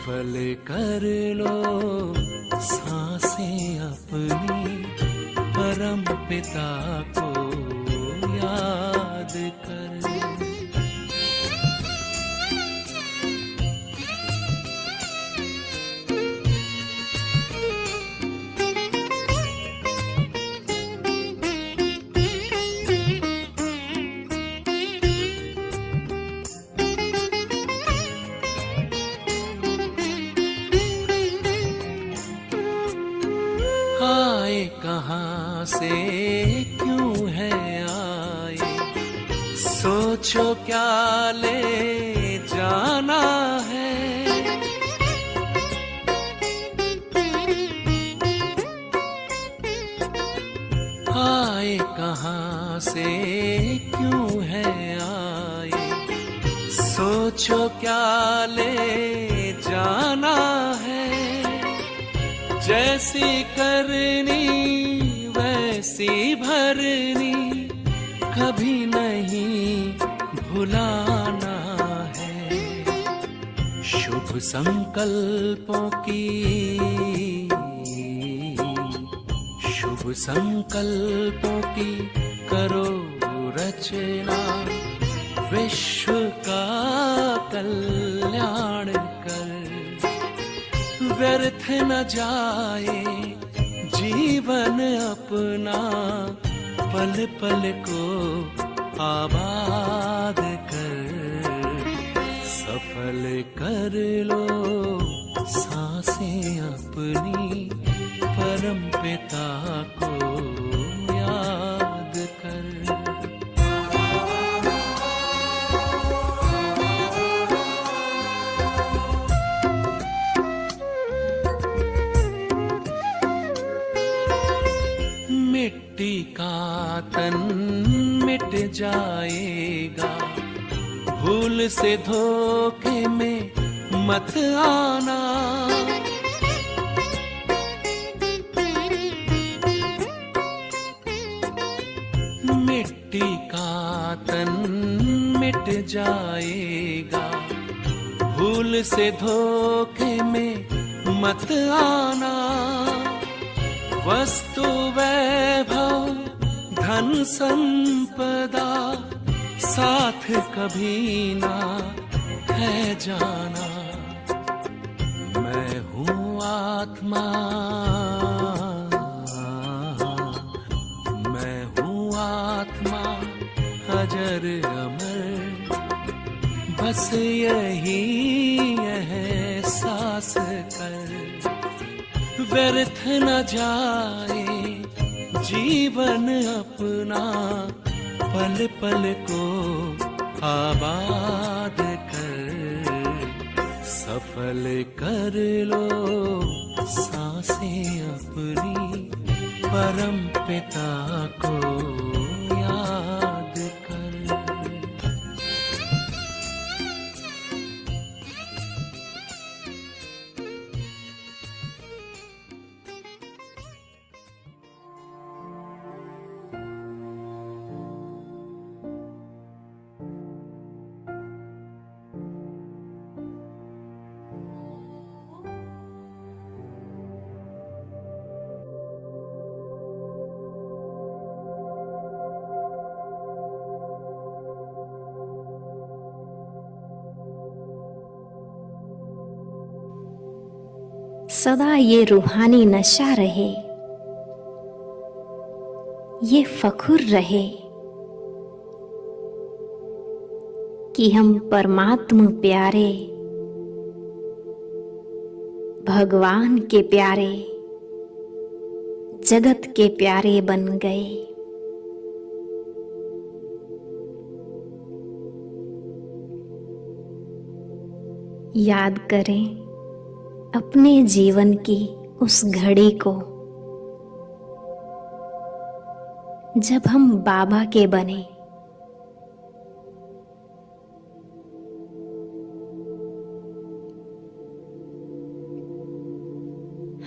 सफल कर लो सांसें अपनी, परम पिता को याद कर। आए कहाँ से क्यों है आए, सोचो क्या ले जाना है। आए कहाँ से क्यों है आए, सोचो क्या ले जाना है। जैसी करनी वैसी भरनी, कभी नहीं भुलाना है। शुभ संकल्पों की, शुभ संकल्पों की करो रचना, विश्व का कल्याण कर। व्यर्थ न जाए जीवन अपना, पल पल को आबाद कर। सफल कर लो सांसें अपनी, परम पिता को याद कर। मिट्टी का तन मिट जाएगा, भूल से धोखे में मत आना। मिट्टी का तन मिट जाएगा, भूल से धोखे में मत आना। वस्तु वैभव धन संपदा, साथ कभी ना है जाना। मैं हूँ आत्मा, मैं हूँ आत्मा अजर अमर, बस यही एहसास कर। व्यर्थ न जाए जीवन अपना, पल पल को आबाद कर। सफल कर लो सांसें अपनी, परम पिता को याद कर। सदा ये रूहानी नशा रहे, ये फखुर रहे कि हम परमात्मा प्यारे, भगवान के प्यारे, जगत के प्यारे बन गए। याद करें अपने जीवन की उस घड़ी को, जब हम बाबा के बने।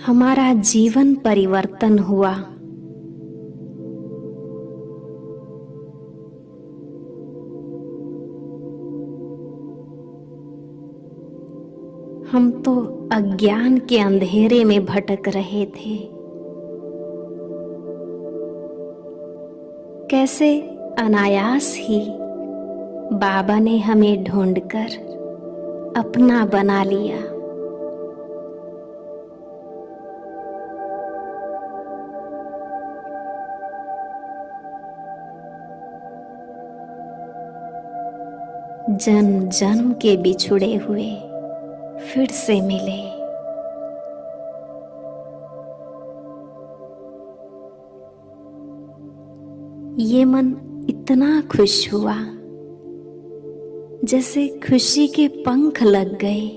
हमारा जीवन परिवर्तन हुआ। हम तो अज्ञान के अंधेरे में भटक रहे थे। कैसे अनायास ही बाबा ने हमें ढूंढकर अपना बना लिया। जन्म जन्म के बिछुड़े हुए फिर से मिले। ये मन इतना खुश हुआ जैसे खुशी के पंख लग गए।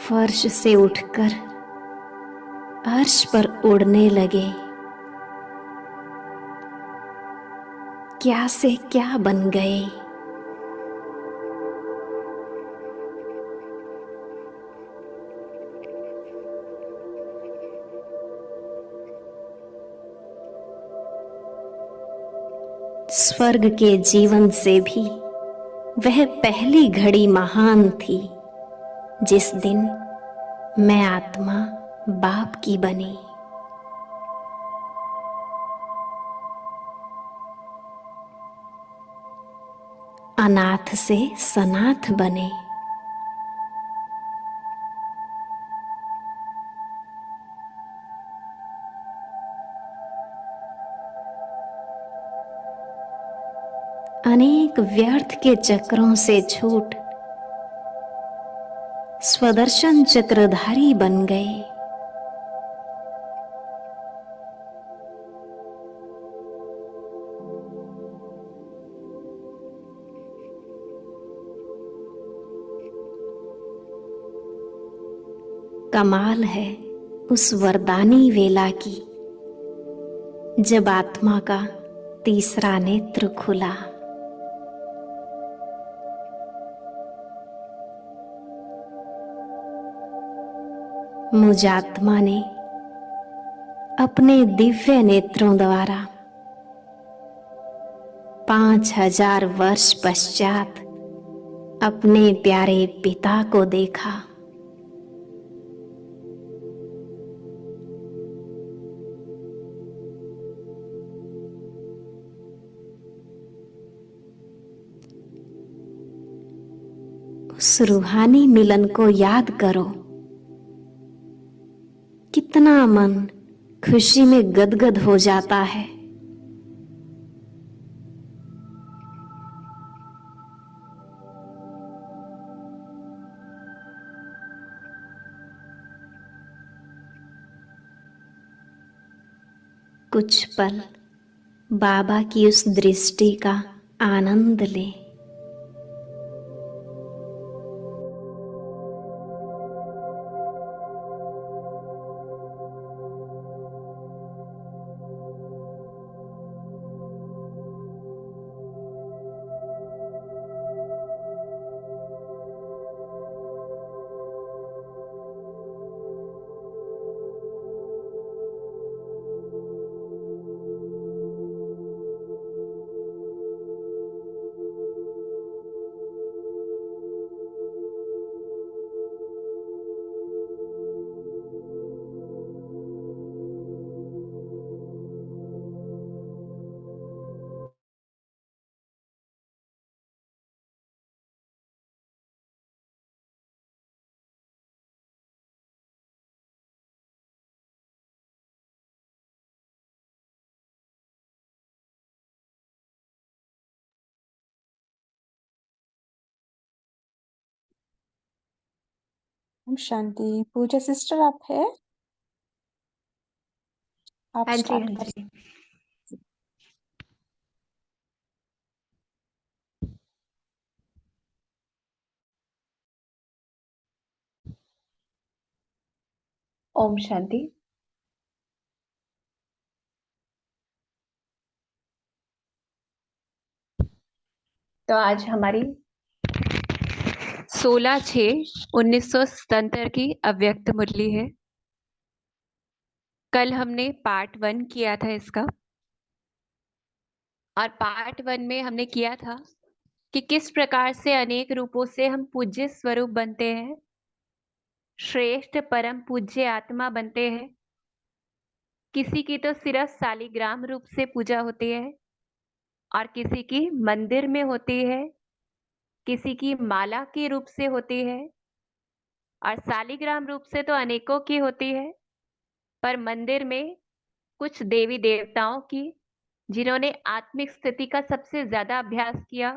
फर्श से उठकर अर्श पर उड़ने लगे। क्या से क्या बन गए। स्वर्ग के जीवन से भी वह पहली घड़ी महान थी जिस दिन मैं आत्मा बाप की बनी। अनाथ से सनाथ बने। अनेक व्यर्थ के चक्रों से छूट स्वदर्शन चक्रधारी बन गए। कमाल है उस वरदानी वेला की जब आत्मा का तीसरा नेत्र खुला। मुझ आत्मा ने अपने दिव्य नेत्रों द्वारा 5000 वर्ष पश्चात अपने प्यारे पिता को देखा। उस रूहानी मिलन को याद करो। कितना मन खुशी में गदगद हो जाता है। कुछ पल बाबा की उस दृष्टि का आनंद लें। ओम शांति। पूजा सिस्टर आप है? आप हाँ जी, स्टार्ट हाँ कर। जी। ओम शांति। तो आज हमारी 16/6/1977 की अव्यक्त मुरली है। कल हमने पार्ट 1 किया था इसका, और पार्ट 1 में हमने किया था कि किस प्रकार से अनेक रूपों से हम पूज्य स्वरूप बनते हैं, श्रेष्ठ परम पूज्य आत्मा बनते हैं। किसी की तो सिर्फ शालिग्राम रूप से पूजा होती है और किसी की मंदिर में होती है, किसी की माला के रूप से होती है, और शालिग्राम रूप से तो अनेकों की होती है, पर मंदिर में कुछ देवी देवताओं की, जिन्होंने आत्मिक स्थिति का सबसे ज्यादा अभ्यास किया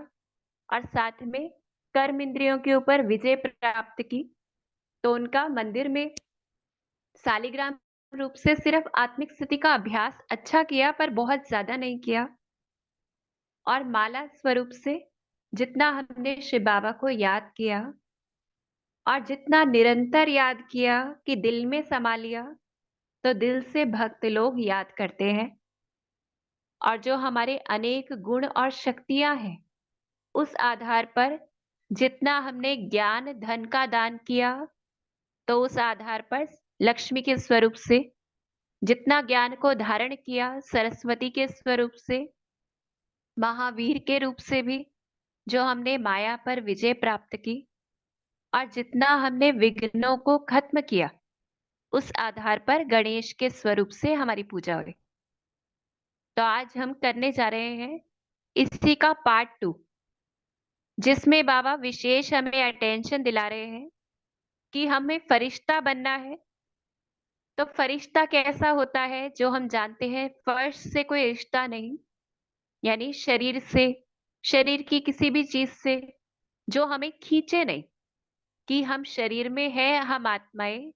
और साथ में कर्म इंद्रियों के ऊपर विजय प्राप्त की, तो उनका मंदिर में शालिग्राम रूप से सिर्फ आत्मिक स्थिति का अभ्यास अच्छा किया, पर बहुत ज्यादा नहीं किया। और माला स्वरूप से जितना हमने शिव बाबा को याद किया और जितना निरंतर याद किया कि दिल में समा लिया, तो दिल से भक्त लोग याद करते हैं। और जो हमारे अनेक गुण और शक्तियां हैं, उस आधार पर जितना हमने ज्ञान धन का दान किया, तो उस आधार पर लक्ष्मी के स्वरूप से जितना ज्ञान को धारण किया, सरस्वती के स्वरूप से, महावीर के रूप से भी जो हमने माया पर विजय प्राप्त की, और जितना हमने विघ्नों को खत्म किया, उस आधार पर गणेश के स्वरूप से हमारी पूजा हुई। तो आज हम करने जा रहे हैं इसी का पार्ट 2, जिसमें बाबा विशेष हमें अटेंशन दिला रहे हैं कि हमें फरिश्ता बनना है। तो फरिश्ता कैसा होता है, जो हम जानते हैं फर्श से कोई रिश्ता नहीं, यानी शरीर से, शरीर की किसी भी चीज से जो हमें खींचे नहीं, कि हम शरीर में है, हम आत्माएं,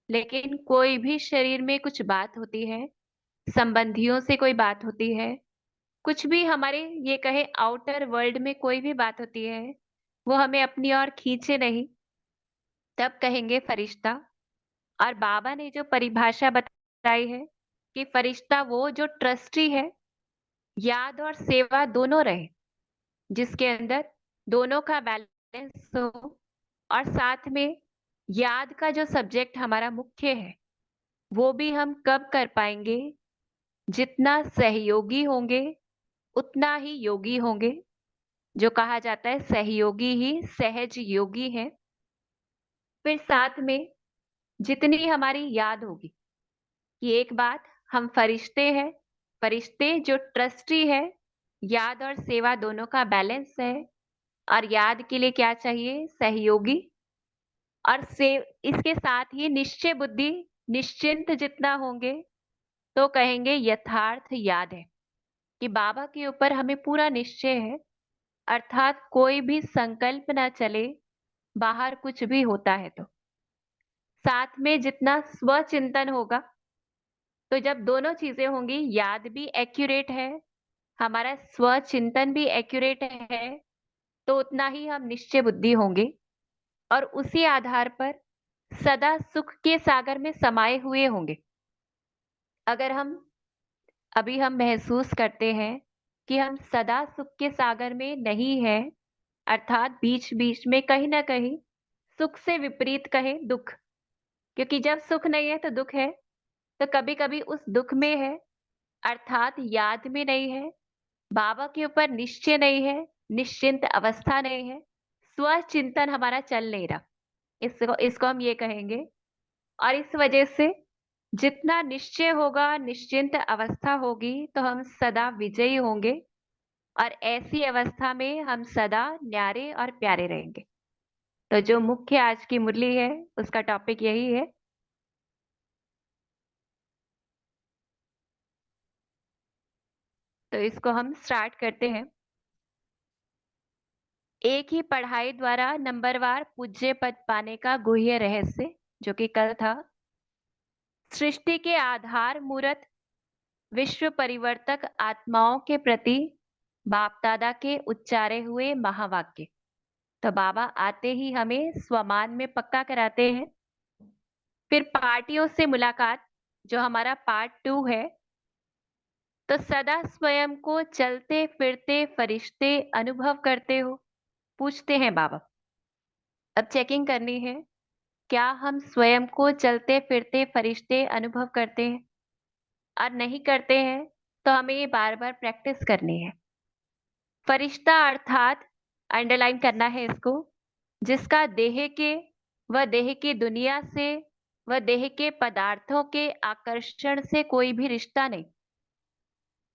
लेकिन कोई भी शरीर में कुछ बात होती है, संबंधियों से कोई बात होती है, कुछ भी हमारे ये कहे आउटर वर्ल्ड में कोई भी बात होती है, वो हमें अपनी ओर खींचे नहीं, तब कहेंगे फरिश्ता। और बाबा ने जो परिभाषा बताई है कि फरिश्ता वो जो ट्रस्टी है, याद और सेवा दोनों रहे, जिसके अंदर दोनों का बैलेंस हो, और साथ में याद का जो सब्जेक्ट हमारा मुख्य है, वो भी हम कब कर पाएंगे, जितना सहयोगी होंगे उतना ही योगी होंगे। जो कहा जाता है सहयोगी ही सहज योगी है। फिर साथ में जितनी हमारी याद होगी कि एक बात, हम फरिश्ते हैं, फरिश्ते जो ट्रस्टी है, याद और सेवा दोनों का बैलेंस है, और याद के लिए क्या चाहिए, सहयोगी, और से इसके साथ ही निश्चय बुद्धि, निश्चिंत जितना होंगे, तो कहेंगे यथार्थ याद है, कि बाबा के ऊपर हमें पूरा निश्चय है, अर्थात कोई भी संकल्प ना चले बाहर कुछ भी होता है तो। साथ में जितना स्वचिंतन होगा, तो जब दोनों चीजें होंगी, याद भी एक्यूरेट है, हमारा स्वचिंतन भी एक्यूरेट है, तो उतना ही हम निश्चय बुद्धि होंगे, और उसी आधार पर सदा सुख के सागर में समाये हुए होंगे। अगर अभी हम महसूस करते हैं कि हम सदा सुख के सागर में नहीं है, अर्थात बीच बीच में कहीं ना कहीं सुख से विपरीत कहें दुख, क्योंकि जब सुख नहीं है तो दुख है, तो कभी कभी उस दुख में है, अर्थात याद में नहीं है, बाबा के ऊपर निश्चय नहीं है, निश्चिंत अवस्था नहीं है, स्वचिंतन हमारा चल नहीं रहा, इसको इसको हम ये कहेंगे। और इस वजह से जितना निश्चय होगा, निश्चिंत अवस्था होगी, तो हम सदा विजयी होंगे, और ऐसी अवस्था में हम सदा न्यारे और प्यारे रहेंगे। तो जो मुख्य आज की मुरली है, उसका टॉपिक यही है। तो इसको हम स्टार्ट करते हैं। एक ही पढ़ाई द्वारा नंबरवार पूज्य पद पाने का गुह्य रहस्य, जो कि कल था। सृष्टि के आधार मूरत विश्व परिवर्तक आत्माओं के प्रति बाप दादा के उच्चारे हुए महावाक्य। तो बाबा आते ही हमें स्वमान में पक्का कराते हैं। फिर पार्टियों से मुलाकात, जो हमारा पार्ट 2 है। तो सदा स्वयं को चलते फिरते फरिश्ते अनुभव करते हो, पूछते हैं बाबा। अब चेकिंग करनी है, क्या हम स्वयं को चलते फिरते फरिश्ते अनुभव करते हैं? और नहीं करते हैं तो हमें ये बार-बार प्रैक्टिस करनी है। फरिश्ता अर्थात अंडरलाइन करना है इसको, जिसका देह के व देह की दुनिया से व देह के पदार्थों के आकर्षण से कोई भी रिश्ता नहीं।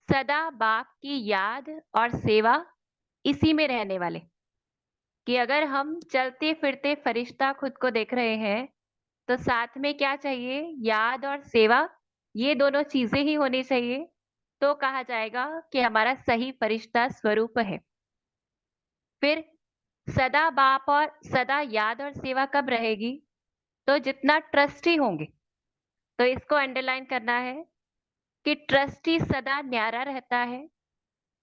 सदा बाप की याद और सेवा इसी में रहने वाले। कि अगर हम चलते फिरते फरिश्ता खुद को देख रहे हैं तो साथ में क्या चाहिए, याद और सेवा, ये दोनों चीजें ही होनी चाहिए, तो कहा जाएगा कि हमारा सही फरिश्ता स्वरूप है। फिर सदा बाप और सदा याद और सेवा कब रहेगी, तो जितना ट्रस्टी होंगे। तो इसको अंडरलाइन करना है कि ट्रस्टी सदा न्यारा रहता है।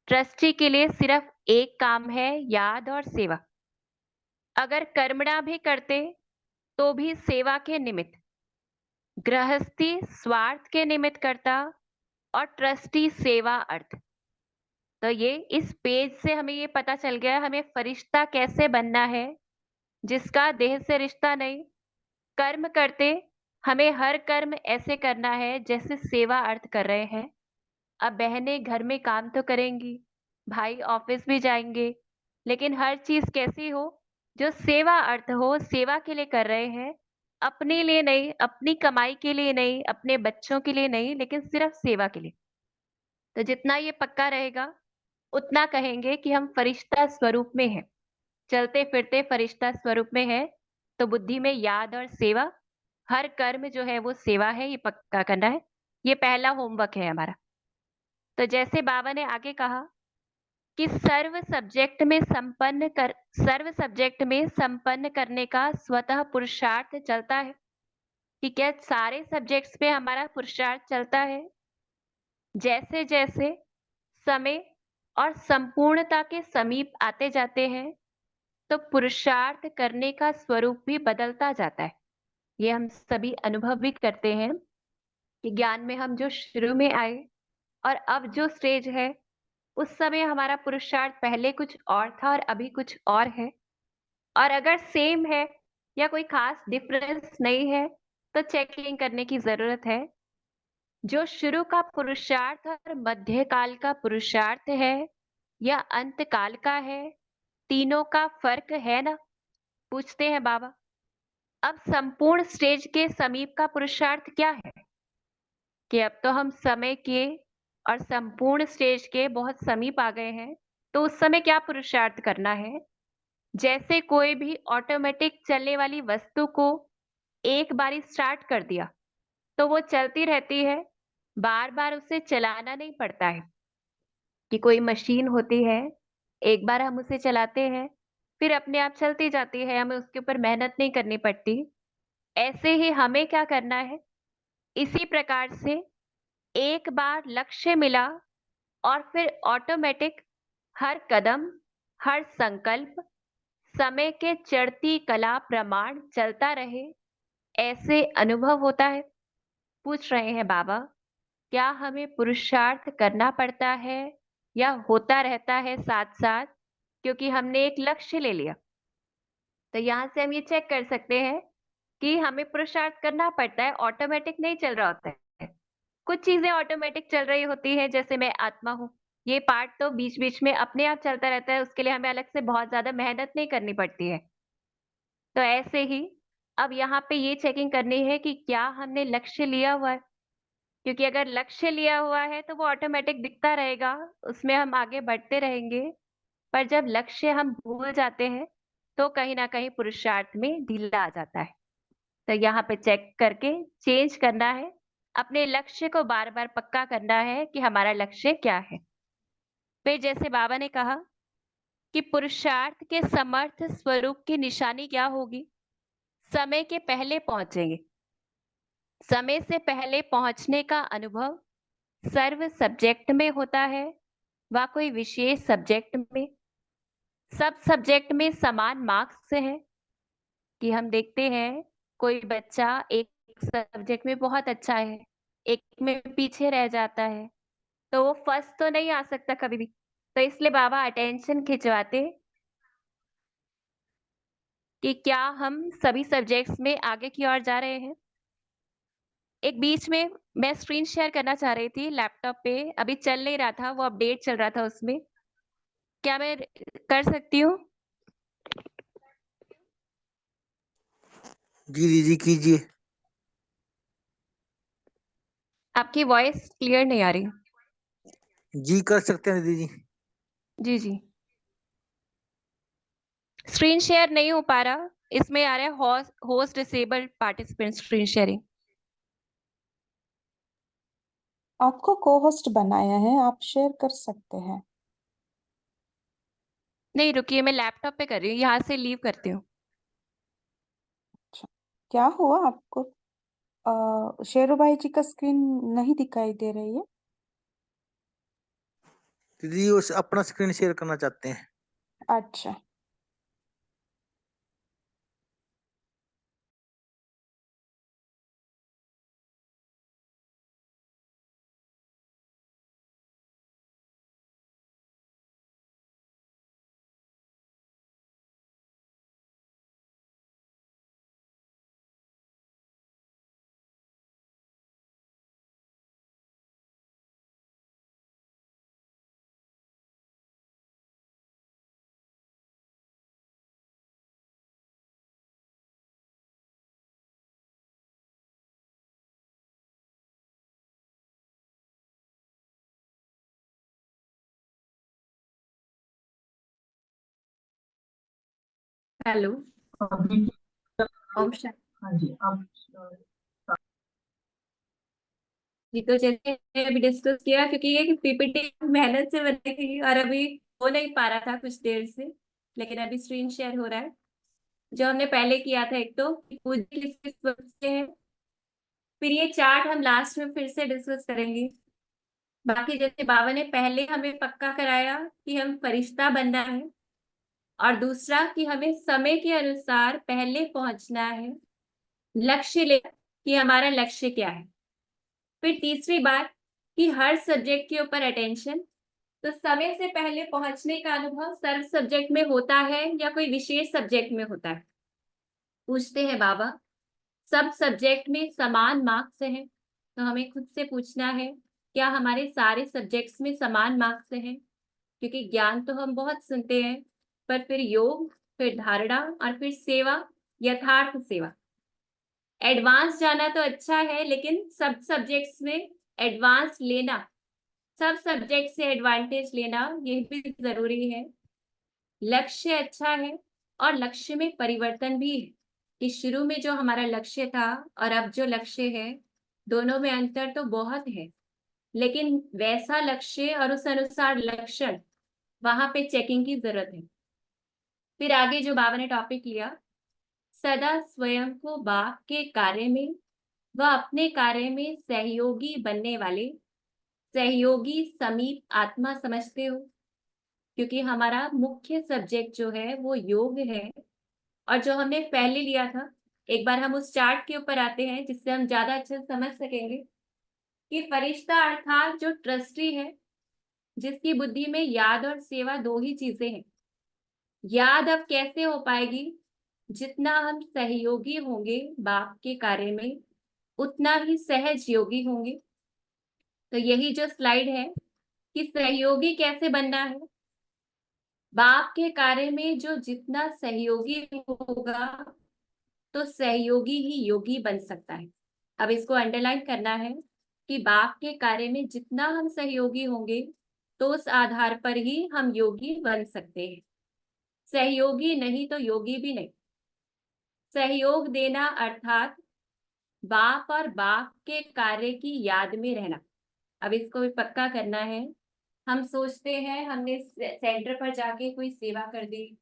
ट्रस्टी के लिए सिर्फ एक काम है, याद और सेवा। अगर कर्मणा भी करते तो भी सेवा के निमित्त। गृहस्थी स्वार्थ के निमित्त करता और ट्रस्टी सेवा अर्थ। तो ये इस पेज से हमें ये पता चल गया हमें फरिश्ता कैसे बनना है, जिसका देह से रिश्ता नहीं। कर्म करते हमें हर कर्म ऐसे करना है जैसे सेवा अर्थ कर रहे हैं। अब बहनें घर में काम तो करेंगी, भाई ऑफिस भी जाएंगे, लेकिन हर चीज कैसी हो, जो सेवा अर्थ हो, सेवा के लिए कर रहे हैं, अपने लिए नहीं, अपनी कमाई के लिए नहीं, अपने बच्चों के लिए नहीं, लेकिन सिर्फ सेवा के लिए। तो जितना ये पक्का रहेगा उतना कहेंगे कि हम फरिश्ता स्वरूप में हैं, चलते फिरते फरिश्ता स्वरूप में है। तो बुद्धि में याद और सेवा, हर कर्म जो है वो सेवा है, ये पक्का करना है। ये पहला होमवर्क है हमारा। तो जैसे बाबा ने आगे कहा कि सर्व सब्जेक्ट में संपन्न करने का स्वतः पुरुषार्थ चलता है। कि क्या सारे सब्जेक्ट्स में हमारा पुरुषार्थ चलता है। जैसे जैसे समय और संपूर्णता के समीप आते जाते हैं तो पुरुषार्थ करने का स्वरूप भी बदलता जाता है। ये हम सभी अनुभव भी करते हैं कि ज्ञान में हम जो शुरू में आए और अब जो स्टेज है, उस समय हमारा पुरुषार्थ पहले कुछ और था और अभी कुछ और है। और अगर सेम है या कोई खास डिफरेंस नहीं है तो चेकिंग करने की जरूरत है। जो शुरू का पुरुषार्थ और मध्य काल का पुरुषार्थ है या अंत काल का है, तीनों का फर्क है ना, पूछते हैं बाबा। अब संपूर्ण स्टेज के समीप का पुरुषार्थ क्या है, कि अब तो हम समय के और संपूर्ण स्टेज के बहुत समीप आ गए हैं। तो उस समय क्या पुरुषार्थ करना है। जैसे कोई भी ऑटोमेटिक चलने वाली वस्तु को एक बारी स्टार्ट कर दिया तो वो चलती रहती है, बार बार उसे चलाना नहीं पड़ता है। कि कोई मशीन होती है, एक बार हम उसे चलाते हैं, फिर अपने आप चलती जाती है, हमें उसके ऊपर मेहनत नहीं करनी पड़ती। ऐसे ही हमें क्या करना है, इसी प्रकार से एक बार लक्ष्य मिला और फिर ऑटोमेटिक हर कदम, हर संकल्प समय के चढ़ती कला प्रमाण चलता रहे, ऐसे अनुभव होता है। पूछ रहे हैं बाबा, क्या हमें पुरुषार्थ करना पड़ता है या होता रहता है साथ साथ, क्योंकि हमने एक लक्ष्य ले लिया। तो यहाँ से हम ये चेक कर सकते हैं कि हमें पुरुषार्थ करना पड़ता है, ऑटोमेटिक नहीं चल रहा होता है। कुछ चीजें ऑटोमेटिक चल रही होती है, जैसे मैं आत्मा हूँ, ये पार्ट तो बीच बीच में अपने आप चलता रहता है, उसके लिए हमें अलग से बहुत ज्यादा मेहनत नहीं करनी पड़ती है। तो ऐसे ही अब यहाँ पे ये चेकिंग करनी है कि क्या हमने लक्ष्य लिया हुआ है। क्योंकि अगर लक्ष्य लिया हुआ है तो वो ऑटोमेटिक दिखता रहेगा, उसमें हम आगे बढ़ते रहेंगे। पर जब लक्ष्य हम भूल जाते हैं तो कहीं ना कहीं पुरुषार्थ में ढीला आ जाता है। तो यहाँ पे चेक करके चेंज करना है, अपने लक्ष्य को बार बार पक्का करना है कि हमारा लक्ष्य क्या है। फिर जैसे बाबा ने कहा कि पुरुषार्थ के समर्थ स्वरूप की निशानी क्या होगी, समय के पहले पहुंचेंगे। समय से पहले पहुंचने का अनुभव सर्व सब्जेक्ट में होता है व कोई विशेष सब्जेक्ट में। सब सब्जेक्ट में समान मार्क्स है। कि हम देखते हैं कोई बच्चा एक सब्जेक्ट में बहुत अच्छा है, एक में पीछे रह जाता है, तो वो फर्स्ट तो नहीं आ सकता कभी भी। तो इसलिए बाबा अटेंशन खिंचवाते कि क्या हम सभी सब्जेक्ट्स में आगे की ओर जा रहे हैं। एक बीच में मैं स्क्रीन शेयर करना चाह रही थी लैपटॉप पे, अभी चल नहीं रहा था, वो अपडेट चल रहा था उसमें। क्या मैं कर सकती हूँ? जी दीदी कीजिए। आपकी वॉइस क्लियर नहीं आ रही। जी कर सकते हैं दीदी जी। जी, जी। स्क्रीन शेयर नहीं हो पा रहा, इसमें आ रहा है host disabled participant screen sharing. आपको को होस्ट बनाया है, आप शेयर कर सकते हैं। नहीं रुकिए, मैं लैपटॉप पे कर रही हूँ, यहाँ से लीव करती हूँ। अच्छा, क्या हुआ आपको? शेरू भाई जी का स्क्रीन नहीं दिखाई दे रही है। दीदी उस अपना स्क्रीन शेयर करना चाहते हैं। अच्छा, हेलो। ओम शांति। हाँ जी अब जी तो जैसे अभी डिस्कस किया, क्योंकि ये पीपीटी मेहनत से बनी थी और अभी हो नहीं पा रहा था कुछ देर से, लेकिन अभी स्क्रीन शेयर हो रहा है। जो हमने पहले किया था, एक तो पूजा किस वक्त से है, फिर ये चार्ट हम लास्ट में फिर से डिस्कस करेंगे। बाकी जैसे बाबा ने पहले हमें पक्का कराया कि हम फरिश्ता बनना है, और दूसरा कि हमें समय के अनुसार पहले पहुंचना है, लक्ष्य ले कि हमारा लक्ष्य क्या है। फिर तीसरी बात कि हर सब्जेक्ट के ऊपर अटेंशन। तो समय से पहले पहुंचने का अनुभव सर्व सब्जेक्ट में होता है या कोई विशेष सब्जेक्ट में होता है? पूछते हैं बाबा। सब सब्जेक्ट में समान मार्क्स हैं, तो हमें खुद से पूछना है क्या हमारे सारे सब्जेक्ट्स में समान मार्क्स हैं? क्योंकि ज्ञान तो हम बहुत सुनते हैं, पर फिर योग, फिर धारणा और फिर सेवा, यथार्थ सेवा। एडवांस जाना तो अच्छा है, लेकिन सब सब्जेक्ट्स में एडवांस लेना, सब सब्जेक्ट से एडवांटेज लेना, ये भी जरूरी है। लक्ष्य अच्छा है और लक्ष्य में परिवर्तन भी है, कि शुरू में जो हमारा लक्ष्य था और अब जो लक्ष्य है, दोनों में अंतर तो बहुत है, लेकिन वैसा लक्ष्य और उस अनुसार लक्षण, वहां पे चेकिंग की जरूरत है। फिर आगे जो बाबा ने टॉपिक लिया, सदा स्वयं को बाप के कार्य में व अपने कार्य में सहयोगी बनने वाले सहयोगी समीप आत्मा समझते हो। क्योंकि हमारा मुख्य सब्जेक्ट जो है वो योग है, और जो हमने पहले लिया था, एक बार हम उस चार्ट के ऊपर आते हैं जिससे हम ज्यादा अच्छे से समझ सकेंगे कि फरिश्ता अर्थात जो ट्रस्टी है, जिसकी बुद्धि में याद और सेवा दो ही चीजें हैं। याद अब कैसे हो पाएगी? जितना हम सहयोगी होंगे बाप के कार्य में, उतना ही सहज योगी होंगे। तो यही जो स्लाइड है कि सहयोगी कैसे बनना है, बाप के कार्य में जो जितना सहयोगी होगा, तो सहयोगी ही योगी बन सकता है। अब इसको अंडरलाइन करना है कि बाप के कार्य में जितना हम सहयोगी होंगे, तो उस आधार पर ही हम योगी बन सकते हैं। सहयोगी नहीं तो योगी भी नहीं। सहयोग देना अर्थात बाप और बाप के कार्य की याद में रहना। अब इसको भी पक्का करना है। हम सोचते हैं हमने सेंटर पर जाके कोई सेवा कर दी,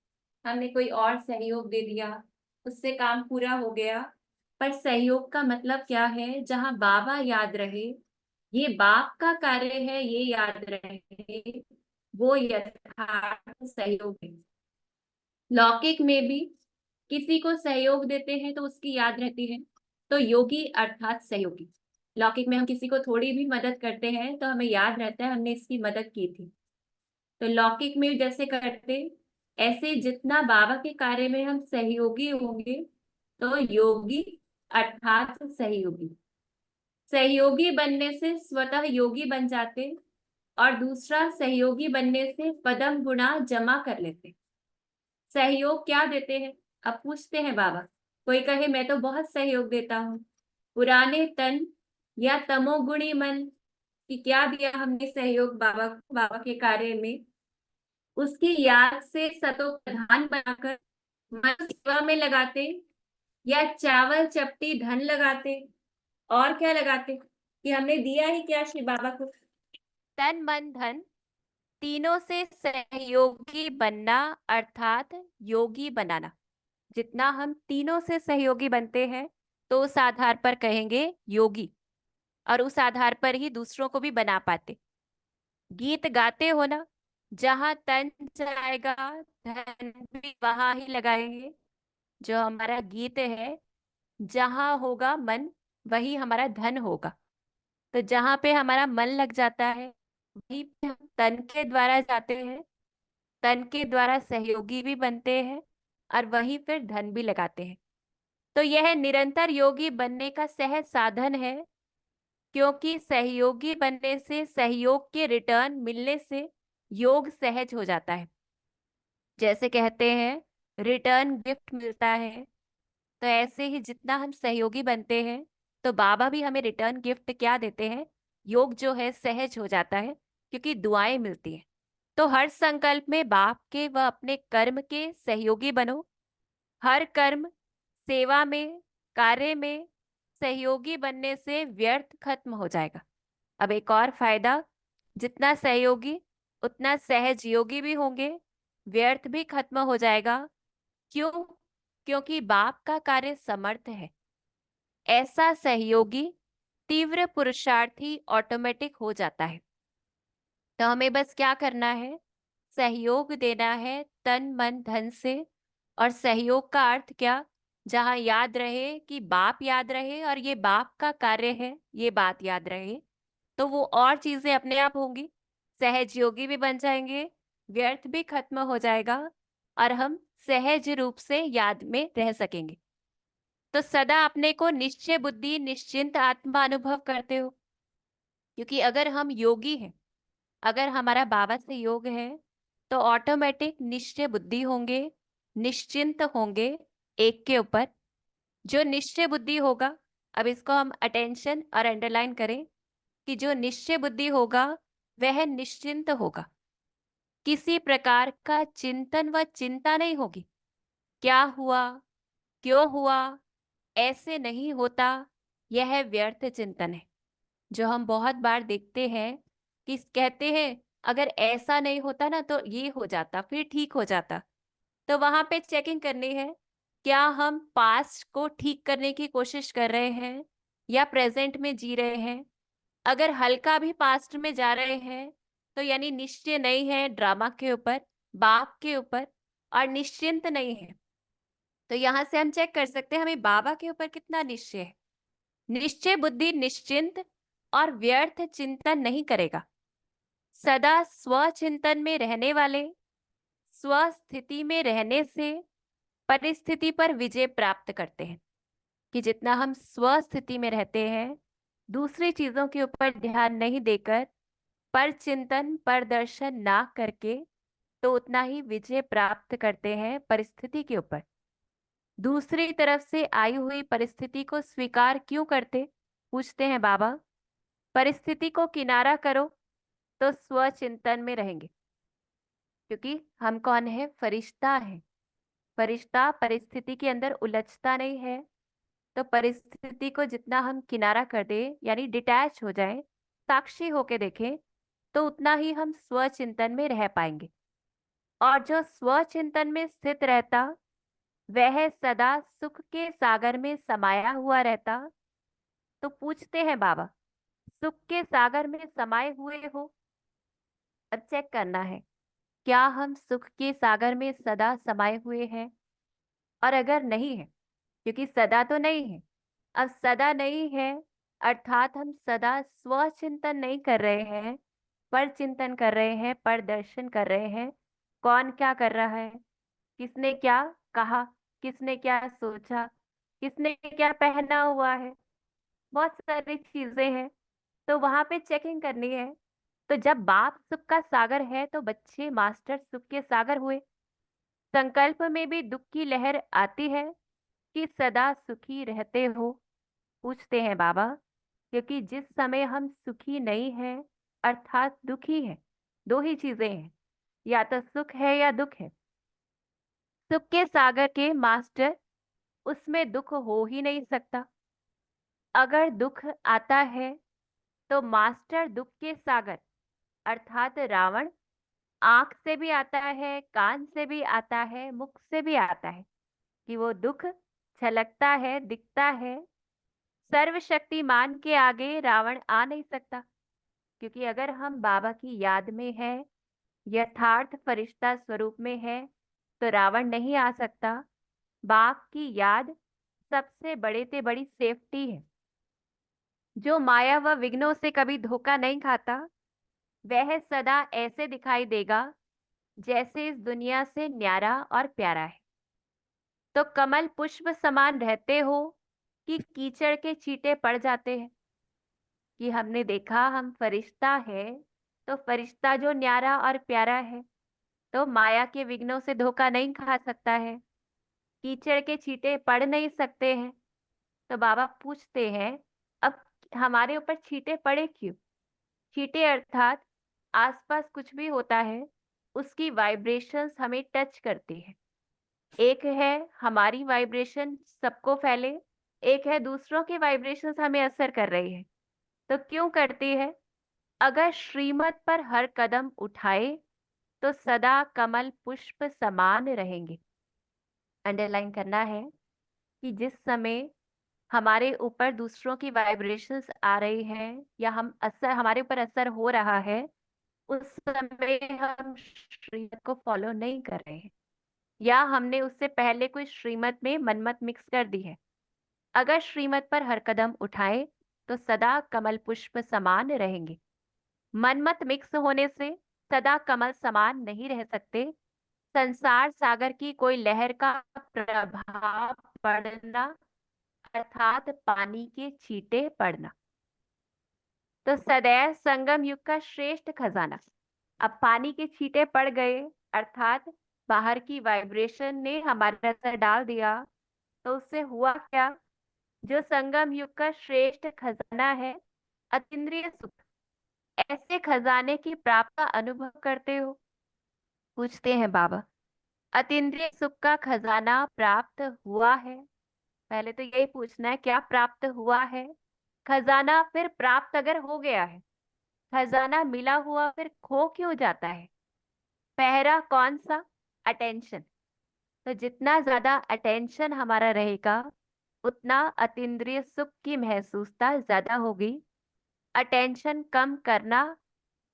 हमने कोई और सहयोग दे दिया, उससे काम पूरा हो गया। पर सहयोग का मतलब क्या है? जहां बाबा याद रहे, ये बाप का कार्य है, ये याद रहे, वो यथार्थ सहयोग है। लौकिक में भी किसी को सहयोग देते हैं तो उसकी याद रहती है, तो योगी अर्थात सहयोगी। लौकिक में हम किसी को थोड़ी भी मदद करते हैं तो हमें याद रहता है हमने इसकी मदद की थी। तो लौकिक में जैसे करते, ऐसे जितना बाबा के कार्य में हम सहयोगी होंगे, तो योगी अर्थात सहयोगी। सहयोगी बनने से स्वतः योगी बन जाते, और दूसरा सहयोगी बनने से पदम गुणा जमा कर लेते। सहयोग क्या देते हैं? अब पूछते हैं बाबा। कोई कहे मैं तो बहुत सहयोग देता हूँ। पुराने तन या तमोगुणी मन कि क्या दिया हमने सहयोग बाबा को, बाबा के कार्य में? उसकी याद से सतो प्रधान बनाकर मन सेवा में लगाते, या चावल चपटी धन लगाते, और क्या लगाते कि हमने दिया ही क्या श्री बाबा को? तन मन धन तीनों से सहयोगी बनना, अर्थात योगी बनाना। जितना हम तीनों से सहयोगी बनते हैं तो उस आधार पर कहेंगे योगी, और उस आधार पर ही दूसरों को भी बना पाते। गीत गाते हो ना, जहां तन जाएगा धन भी वहां ही लगाएंगे। जो हमारा गीत है, जहां होगा मन वही हमारा धन होगा। तो जहां पे हमारा मन लग जाता है वहीं पे हम तन के द्वारा जाते हैं, तन के द्वारा सहयोगी भी बनते हैं, और वहीं फिर धन भी लगाते हैं। तो यह निरंतर योगी बनने का सहज साधन है, क्योंकि सहयोगी बनने से, सहयोग के रिटर्न मिलने से योग सहज हो जाता है। जैसे कहते हैं रिटर्न गिफ्ट मिलता है, तो ऐसे ही जितना हम सहयोगी बनते हैं तो बाबा भी हमें रिटर्न गिफ्ट क्या देते हैं? योग जो है सहज हो जाता है, क्योंकि दुआएं मिलती हैं। तो हर संकल्प में बाप के व अपने कर्म के सहयोगी बनो। हर कर्म, सेवा में, कार्य में सहयोगी बनने से व्यर्थ खत्म हो जाएगा। अब एक और फायदा, जितना सहयोगी उतना सहज योगी भी होंगे, व्यर्थ भी खत्म हो जाएगा। क्यों? क्योंकि बाप का कार्य समर्थ है। ऐसा सहयोगी तीव्र पुरुषार्थी ऑटोमेटिक हो जाता है। तो हमें बस क्या करना है? सहयोग देना है तन मन धन से। और सहयोग का अर्थ क्या? जहां याद रहे कि बाप याद रहे और ये बाप का कार्य है, ये बात याद रहे, तो वो और चीजें अपने आप होंगी। सहज योगी भी बन जाएंगे, व्यर्थ भी खत्म हो जाएगा, और हम सहज रूप से याद में रह सकेंगे। तो सदा अपने को निश्चय बुद्धि, निश्चिंत आत्मा अनुभव करते हो। क्योंकि अगर हम योगी हैं, अगर हमारा बाबा से योग है, तो ऑटोमेटिक निश्चय बुद्धि होंगे, निश्चिंत होंगे एक के ऊपर। जो निश्चय बुद्धि होगा, अब इसको हम अटेंशन और अंडरलाइन करें कि जो निश्चय बुद्धि होगा वह निश्चिंत होगा। किसी प्रकार का चिंतन व चिंता नहीं होगी। क्या हुआ, क्यों हुआ, ऐसे नहीं होता, यह व्यर्थ चिंतन है। जो हम बहुत बार देखते हैं कि कहते हैं अगर ऐसा नहीं होता ना तो ये हो जाता, फिर ठीक हो जाता। तो वहां पे चेकिंग करनी है, क्या हम पास्ट को ठीक करने की कोशिश कर रहे हैं या प्रेजेंट में जी रहे हैं? अगर हल्का भी पास्ट में जा रहे हैं तो यानी निश्चय नहीं है ड्रामा के ऊपर, बाप के ऊपर, और निश्चिंत नहीं है। तो यहाँ से हम चेक कर सकते हैं हमें बाबा के ऊपर कितना निश्चय है। निश्चय बुद्धि निश्चिंत और व्यर्थ चिंतन नहीं करेगा। सदा स्वचिंतन में रहने वाले, स्वस्थिति में रहने से परिस्थिति पर विजय प्राप्त करते हैं। कि जितना हम स्वस्थिति में रहते हैं, दूसरी चीजों के ऊपर ध्यान नहीं देकर, पर चिंतन पर दर्शन ना करके, तो उतना ही विजय प्राप्त करते हैं परिस्थिति के ऊपर। दूसरी तरफ से आई हुई परिस्थिति को स्वीकार क्यों करते? पूछते हैं बाबा। परिस्थिति को किनारा करो तो स्वचिंतन में रहेंगे। क्योंकि हम कौन है? फरिश्ता है। फरिश्ता परिस्थिति के अंदर उलझता नहीं है। तो परिस्थिति को जितना हम किनारा कर दे, यानी डिटैच हो जाए, साक्षी होके देखें, तो उतना ही हम स्वचिंतन में रह पाएंगे। और जो स्वचिंतन में स्थित रहता वह सदा सुख के सागर में समाया हुआ रहता। तो पूछते हैं बाबा, सुख के सागर में समाये हुए हो? अब चेक करना है, क्या हम सुख के सागर में सदा समाये हुए हैं? और अगर नहीं है, क्योंकि सदा तो नहीं है, अब सदा नहीं है अर्थात हम सदा स्वचिंतन नहीं कर रहे हैं, पर चिंतन कर रहे हैं, पर दर्शन कर रहे हैं। कौन क्या कर रहा है, किसने क्या कहा, किसने क्या सोचा, किसने क्या पहना हुआ है, बहुत सारी चीजें हैं, तो वहां पे चेकिंग करनी है। तो जब बाप सुख का सागर है तो बच्चे मास्टर सुख के सागर हुए। संकल्प में भी दुख की लहर आती है कि सदा सुखी रहते हो। पूछते हैं बाबा, क्योंकि जिस समय हम सुखी नहीं हैं अर्थात दुखी है, दो ही चीजें हैं, या तो सुख है या दुख है। सुख के सागर के मास्टर, उसमें दुख हो ही नहीं सकता। अगर दुख आता है तो मास्टर दुख के सागर अर्थात रावण आंख से भी आता है, कान से भी आता है, मुख से भी आता है कि वो दुख छलकता है, दिखता है। सर्वशक्तिमान के आगे रावण आ नहीं सकता, क्योंकि अगर हम बाबा की याद में है, यथार्थ फरिश्ता स्वरूप में है, तो रावण नहीं आ सकता। बाप की याद सबसे बड़े से बड़ी सेफ्टी है। जो माया व विघ्नों से कभी धोखा नहीं खाता, वह सदा ऐसे दिखाई देगा जैसे इस दुनिया से न्यारा और प्यारा है। तो कमल पुष्प समान रहते हो कि कीचड़ के चींटे पड़ जाते हैं। कि हमने देखा हम फरिश्ता है, तो फरिश्ता जो न्यारा और प्यारा है, तो माया के विघ्नों से धोखा नहीं खा सकता है, कीचड़ के छींटे पड़ नहीं सकते हैं। तो बाबा पूछते हैं, अब हमारे ऊपर छींटे पड़े क्यों? छींटे अर्थात आसपास कुछ भी होता है, उसकी वाइब्रेशंस हमें टच करती है। एक है हमारी वाइब्रेशन सबको फैले, एक है दूसरों की वाइब्रेशंस हमें असर कर रही है। तो क्यों करती है? अगर श्रीमत पर हर कदम उठाए तो सदा कमल पुष्प समान रहेंगे। अंडरलाइन करना है कि जिस समय हमारे ऊपर दूसरों की वाइब्रेशंस आ रही है या हमारे ऊपर असर हो रहा है, उस समय हम श्रीमत को फॉलो नहीं कर रहे हैं, या हमने उससे पहले कोई श्रीमत में मनमत मिक्स कर दी है। अगर श्रीमत पर हर कदम उठाए तो सदा कमल पुष्प समान रहेंगे। मनमत मिक्स होने से सदा कमल समान नहीं रह सकते। संसार सागर की कोई लहर का प्रभाव पड़ना अर्थात पानी के छींटे पड़ना। तो सदैव संगम युग का श्रेष्ठ खजाना। अब पानी के छींटे पड़ गए अर्थात बाहर की वाइब्रेशन ने हमारे असर डाल दिया, तो उससे हुआ क्या? जो संगम युग का श्रेष्ठ खजाना है, अतीन्द्रिय सुख, ऐसे खजाने की प्राप्त का अनुभव करते हो? पूछते हैं बाबा। अतीन्द्रिय सुख का खजाना प्राप्त हुआ है? पहले तो यही पूछना है, क्या प्राप्त हुआ है? खजाना फिर प्राप्त अगर हो गया है, खजाना मिला हुआ फिर खो क्यों जाता है? पहरा कौन सा? अटेंशन। तो जितना ज्यादा अटेंशन हमारा रहेगा, उतना अतीन्द्रिय सुख की महसूसता ज्यादा होगी। अटेंशन कम करना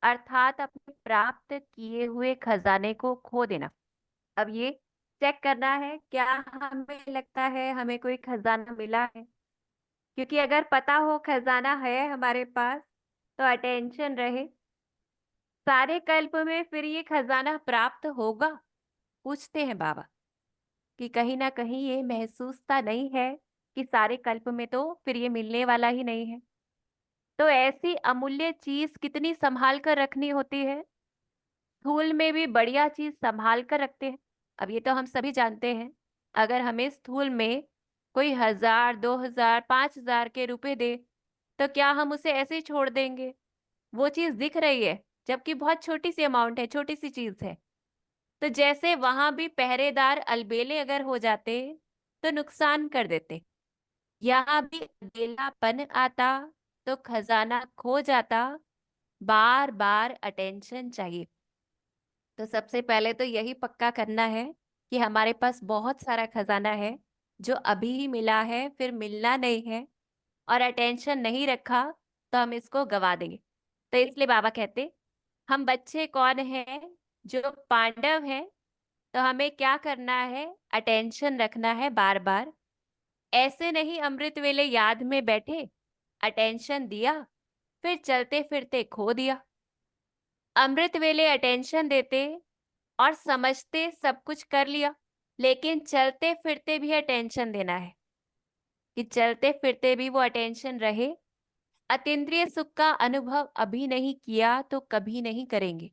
अर्थात अपने प्राप्त किए हुए खजाने को खो देना। अब ये चेक करना है, क्या हमें लगता है हमें कोई खजाना मिला है? क्योंकि अगर पता हो खजाना है हमारे पास, तो अटेंशन रहे, सारे कल्प में फिर ये खजाना प्राप्त होगा? पूछते हैं बाबा कि कहीं ना कहीं ये महसूसता नहीं है कि सारे कल्प में तो फिर ये मिलने वाला ही नहीं है। तो ऐसी अमूल्य चीज कितनी संभाल कर रखनी होती है। स्थूल में भी बढ़िया चीज संभाल कर रखते हैं। अब ये तो हम सभी जानते हैं, अगर हमें स्थूल में कोई 1000, 2000, 5000 के रुपए दे, तो क्या हम उसे ऐसे ही छोड़ देंगे? वो चीज दिख रही है, जबकि बहुत छोटी सी अमाउंट है, छोटी सी चीज है। तो जैसे वहां भी पहरेदार अलबेले अगर हो जाते तो नुकसान कर देते, यहाँ भी अकेलापन आता तो खजाना खो जाता। बार बार अटेंशन चाहिए। तो सबसे पहले तो यही पक्का करना है कि हमारे पास बहुत सारा खजाना है जो अभी ही मिला है, फिर मिलना नहीं है, और अटेंशन नहीं रखा तो हम इसको गवा देंगे। तो इसलिए बाबा कहते, हम बच्चे कौन हैं? जो पांडव हैं। तो हमें क्या करना है? अटेंशन रखना है बार बार। ऐसे नहीं अमृत वेले याद में बैठे, अटेंशन दिया, फिर चलते फिरते खो दिया। अमृत वेले अटेंशन देते और समझते सब कुछ कर लिया, लेकिन चलते फिरते भी अटेंशन देना है। कि चलते फिरते भी वो अटेंशन रहे। अतीन्द्रिय सुख का अनुभव अभी नहीं किया तो कभी नहीं करेंगे।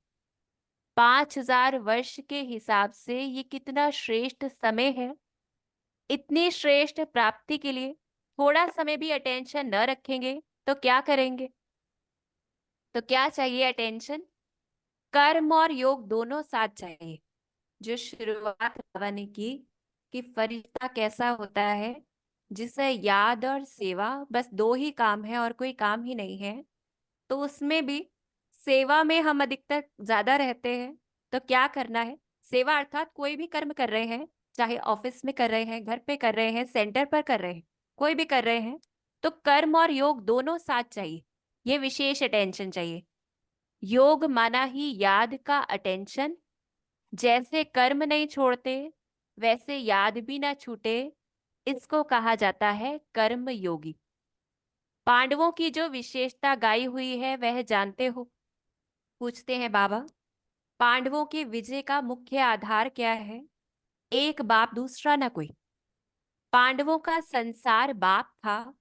5000 वर्ष के हिसाब से ये कितना श्रेष्ठ समय है। इतनी श्रेष्ठ प्राप्ति के लिए थोड़ा समय भी अटेंशन न रखेंगे तो क्या करेंगे? तो क्या चाहिए? अटेंशन। कर्म और योग दोनों साथ चाहिए। जो शुरुआत बाबा ने की कि फरिश्ता कैसा होता है, जिसे याद और सेवा बस दो ही काम है और कोई काम ही नहीं है, तो उसमें भी सेवा में हम अधिकतर ज्यादा रहते हैं। तो क्या करना है? सेवा अर्थात कोई भी कर्म कर रहे हैं, चाहे ऑफिस में कर रहे हैं, घर पे कर रहे हैं, सेंटर पर कर रहे हैं, कोई भी कर रहे हैं, तो कर्म और योग दोनों साथ चाहिए। ये विशेष अटेंशन चाहिए। योग माना ही याद का अटेंशन। जैसे कर्म नहीं छोड़ते वैसे याद भी ना छूटे, इसको कहा जाता है कर्म योगी। पांडवों की जो विशेषता गाई हुई है वह जानते हो? पूछते हैं बाबा। पांडवों के विजय का मुख्य आधार क्या है? एक बाप, दूसरा ना कोई। पांडवों का संसार बाप था।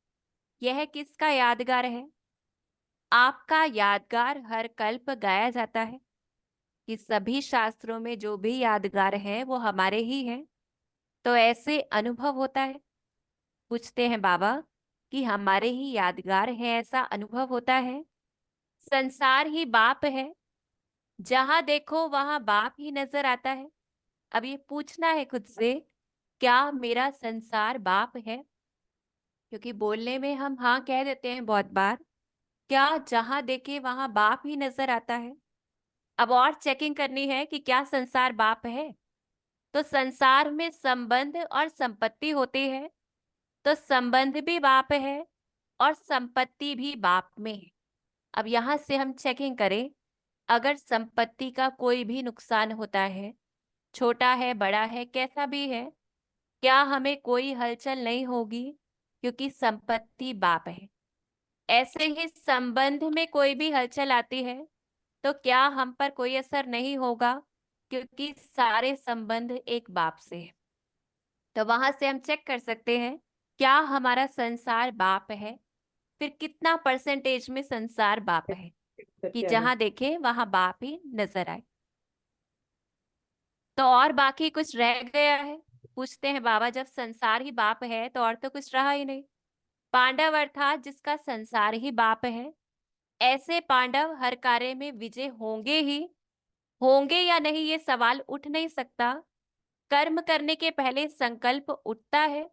यह किसका यादगार है? आपका यादगार हर कल्प गाया जाता है कि सभी शास्त्रों में जो भी यादगार है वो हमारे ही हैं। तो ऐसे अनुभव होता है। पूछते हैं बाबा कि हमारे ही यादगार है, ऐसा अनुभव होता है। संसार ही बाप है, जहां देखो वहां बाप ही नजर आता है। अब ये पूछना है खुद से, क्या मेरा संसार बाप है? क्योंकि बोलने में हम हाँ कह देते हैं बहुत बार। क्या जहां देखे वहां बाप ही नजर आता है? अब और चेकिंग करनी है कि क्या संसार बाप है। तो संसार में संबंध और संपत्ति होती है, तो संबंध भी बाप है और संपत्ति भी बाप में है। अब यहां से हम चेकिंग करें, अगर संपत्ति का कोई भी नुकसान होता है, छोटा है बड़ा है कैसा भी है, क्या हमें कोई हलचल नहीं होगी? क्योंकि संपत्ति बाप है। ऐसे ही संबंध में कोई भी हलचल आती है तो क्या हम पर कोई असर नहीं होगा? क्योंकि सारे संबंध एक बाप से है। तो वहां से हम चेक कर सकते हैं, क्या हमारा संसार बाप है? फिर कितना परसेंटेज में संसार बाप है कि जहां देखे वहां बाप ही नजर आए। तो और बाकी कुछ रह गया है? पूछते हैं बाबा, जब संसार ही बाप है तो और तो कुछ रहा ही नहीं। पांडव अर्थात जिसका संसार ही बाप है, ऐसे पांडव हर कार्य में विजय होंगे ही। होंगे या नहीं ये सवाल उठ नहीं सकता। कर्म करने के पहले संकल्प उठता है,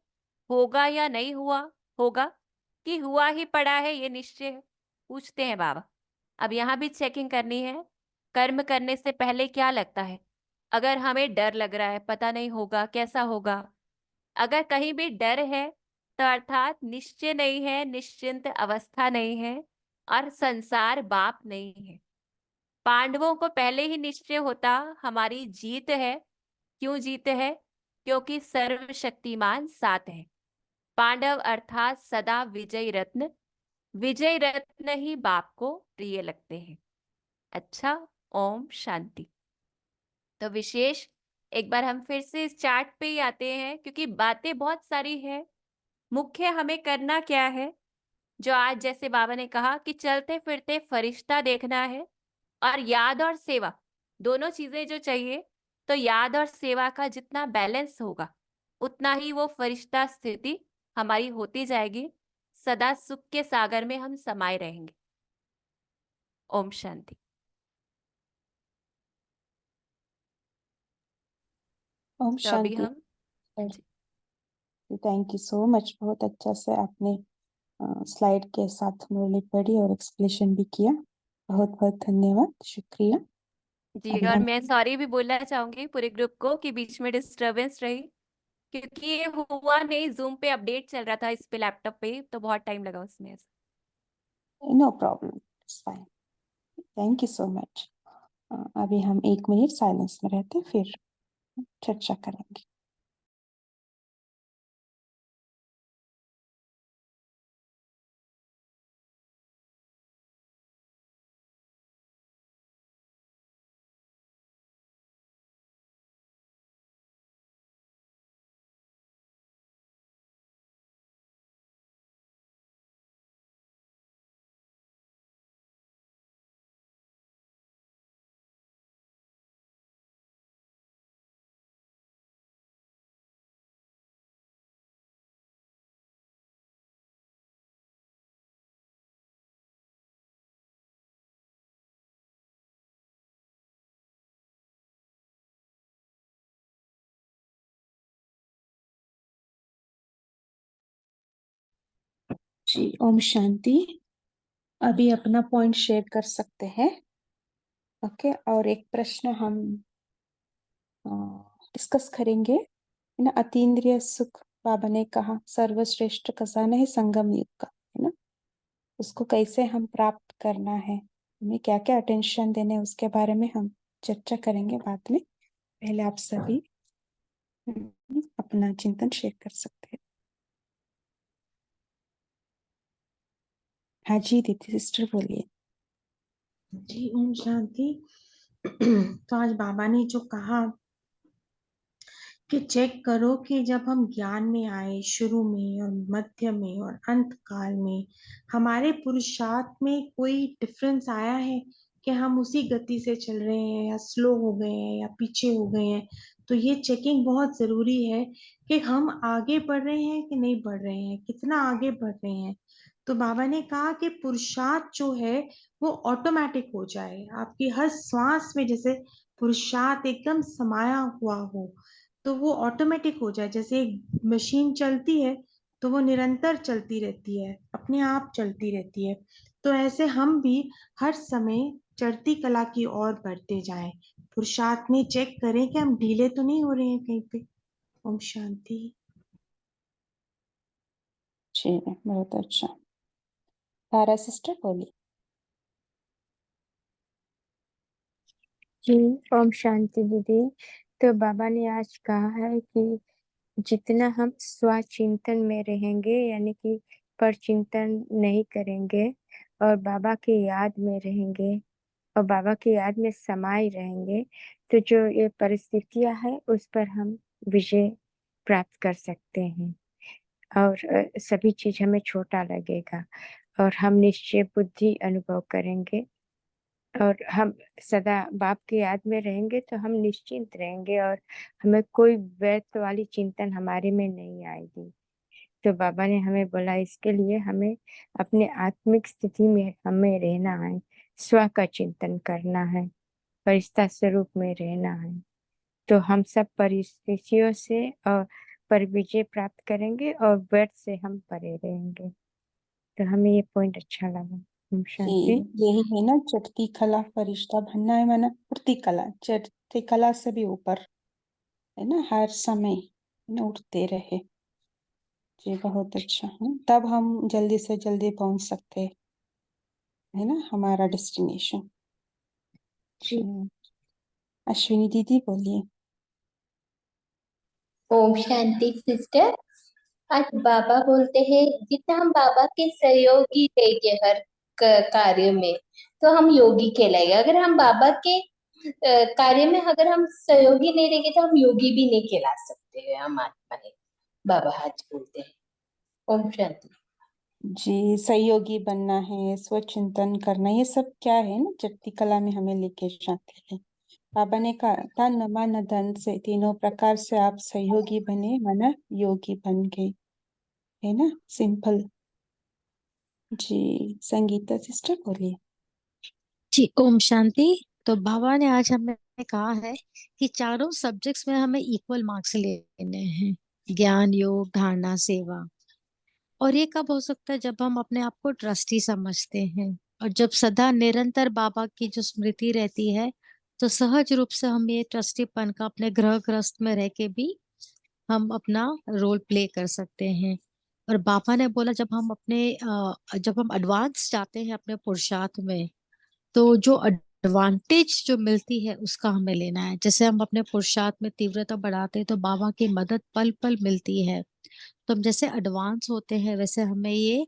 होगा या नहीं हुआ होगा, कि हुआ ही पड़ा है ये निश्चय है। पूछते हैं बाबा। अब यहाँ भी चेकिंग करनी है। कर्म करने से पहले क्या लगता है? अगर हमें डर लग रहा है, पता नहीं होगा कैसा होगा, अगर कहीं भी डर है तो अर्थात निश्चय नहीं है, निश्चिंत अवस्था नहीं है और संसार बाप नहीं है। पांडवों को पहले ही निश्चय होता हमारी जीत है। क्यों जीत है? क्योंकि सर्वशक्तिमान साथ है। पांडव अर्थात सदा विजय रत्न। विजय रत्न ही बाप को प्रिय लगते हैं। अच्छा, ओम शांति। तो विशेष एक बार हम फिर से इस चार्ट पे ही आते हैं, क्योंकि बातें बहुत सारी है। मुख्य हमें करना क्या है? जो आज जैसे बाबा ने कहा कि चलते फिरते फरिश्ता देखना है, और याद और सेवा दोनों चीजें जो चाहिए, तो याद और सेवा का जितना बैलेंस होगा उतना ही वो फरिश्ता स्थिति हमारी होती जाएगी। सदा सुख के सागर में हम समाये रहेंगे। ओम शांति। ओम तो अभी शांति। हम जी, थैंक यू सो मच, बहुत अच्छा से आपने स्लाइड के साथ मुरली पढ़ी और एक्सप्लेनेशन भी किया। बहुत बहुत धन्यवाद, शुक्रिया। जी, अभी और हम मैं सॉरी भी बोलना चाहूंगी पूरे ग्रुप को कि बीच में डिस्टरबेंस रही, क्योंकि ये हुआ नहीं, जूम पे अपडेट चल रहा था इस पे लैपटॉप पे, तो बहुत टाइम लगा उसमें। No problem, it's fine. Thank you so much. अभी हम 1 मिनट साइलेंस में रहते हैं, फिर चर्चा करेंगे। जी ओम शांति। अभी अपना पॉइंट शेयर कर सकते हैं। ओके, और एक प्रश्न हम डिस्कस करेंगे, है ना। अतीन्द्रिय सुख बाबा ने कहा सर्वश्रेष्ठ खजाना है संगम युग का, है ना। उसको कैसे हम प्राप्त करना है, हमें क्या क्या अटेंशन देने, उसके बारे में हम चर्चा करेंगे बाद में। पहले आप सभी अपना चिंतन शेयर कर सकते हैं। हाँ जी दीदी सिस्टर बोलिए। जी ओम शांति। तो आज बाबा ने जो कहा कि चेक करो कि जब हम ज्ञान में आए, शुरू में और मध्य में और अंत काल में, हमारे पुरुषार्थ में कोई डिफरेंस आया है कि हम उसी गति से चल रहे हैं या स्लो हो गए हैं या पीछे हो गए हैं। तो ये चेकिंग बहुत जरूरी है कि हम आगे बढ़ रहे हैं कि नहीं बढ़ रहे हैं, कितना आगे बढ़ रहे हैं। तो बाबा ने कहा कि पुरुषार्थ जो है वो ऑटोमेटिक हो जाए, आपकी हर श्वास में जैसे पुरुषार्थ एकदम समाया हुआ हो, तो वो ऑटोमेटिक हो जाए। जैसे एक मशीन चलती है तो वो निरंतर चलती रहती है, अपने आप चलती रहती है। तो ऐसे हम भी हर समय चढ़ती कला की ओर बढ़ते जाएं। पुरुषार्थ में चेक करें कि हम ढीले तो नहीं हो रहे हैं कहीं पे। ओम शांति। जी बहुत अच्छा। तारा सिस्टर बोलिए। जी ओम शांति दीदी। तो बाबा ने आज कहा है कि जितना हम स्वचिंतन में रहेंगे, यानी कि पर चिंतन नहीं करेंगे और बाबा की याद में रहेंगे और बाबा की याद में समाये रहेंगे, तो जो ये परिस्थितियां है उस पर हम विजय प्राप्त कर सकते हैं और सभी चीज हमें छोटा लगेगा और हम निश्चय बुद्धि अनुभव करेंगे और हम सदा बाप की याद में रहेंगे तो हम निश्चिंत रहेंगे और हमें कोई व्यर्थ वाली चिंतन हमारे में नहीं आएगी। तो बाबा ने हमें बोला इसके लिए हमें अपने आत्मिक स्थिति में हमें रहना है, स्व का चिंतन करना है, परिस्थिति स्वरूप में रहना है। तो हम सब परिस्थितियों से पर विजय प्राप्त करेंगे और व्यर्थ से हम परे रहेंगे। तो हमें ये पॉइंट अच्छा लगा। ओम जी शांति। यही है ना, चढ़ती कला फरिश्ता बनना है, माना उड़ती कला, चढ़ती कला से भी ऊपर, है ना, हर समय है ना, उठते रहे। जी बहुत अच्छा है, तब हम जल्दी से जल्दी पहुंच सकते हैं, है ना, हमारा डेस्टिनेशन। जी अश्विनी दीदी बोलिए। ओम शांति सिस्टर। आज बाबा बोलते हैं जितना हम बाबा के सहयोगी रहेंगे हर कार्य में तो हम योगी कहलाएंगे। अगर हम बाबा के कार्य में अगर हम सहयोगी नहीं रहेंगे तो हम योगी भी नहीं कहला सकते हैं, हम आत्मा है। बाबा आज बोलते हैं। ओम शांति। जी सहयोगी बनना है, स्वचिंतन करना, ये सब क्या है ना, चढ़ती कला में हमें लेके जाते हैं। बाबा ने कहा तन मन धन से तीनों प्रकार से आप सहयोगी बने, माना योगी बन गए, है ना, सिंपल। जी संगीता सिस्टर बोलिए। जी ओम शांति। तो बाबा ने आज हमें कहा है कि चारों सब्जेक्ट्स में हमें इक्वल मार्क्स लेने हैं, ज्ञान, योग, धारणा, सेवा। और ये कब हो सकता है? जब हम अपने आप को ट्रस्टी समझते हैं और जब सदा निरंतर बाबा की जो स्मृति रहती है, तो सहज रूप से हम ये ट्रस्टीपन का अपने गृह गृहस्थ में रह के भी हम अपना रोल प्ले कर सकते हैं। और बाबा ने बोला जब हम एडवांस जाते हैं अपने पुरुषार्थ में, तो जो एडवांटेज जो मिलती है उसका हमें लेना है। जैसे हम अपने पुरुषार्थ में तीव्रता बढ़ाते हैं तो बाबा की मदद पल पल मिलती है। तो हम जैसे एडवांस होते हैं वैसे हमें ये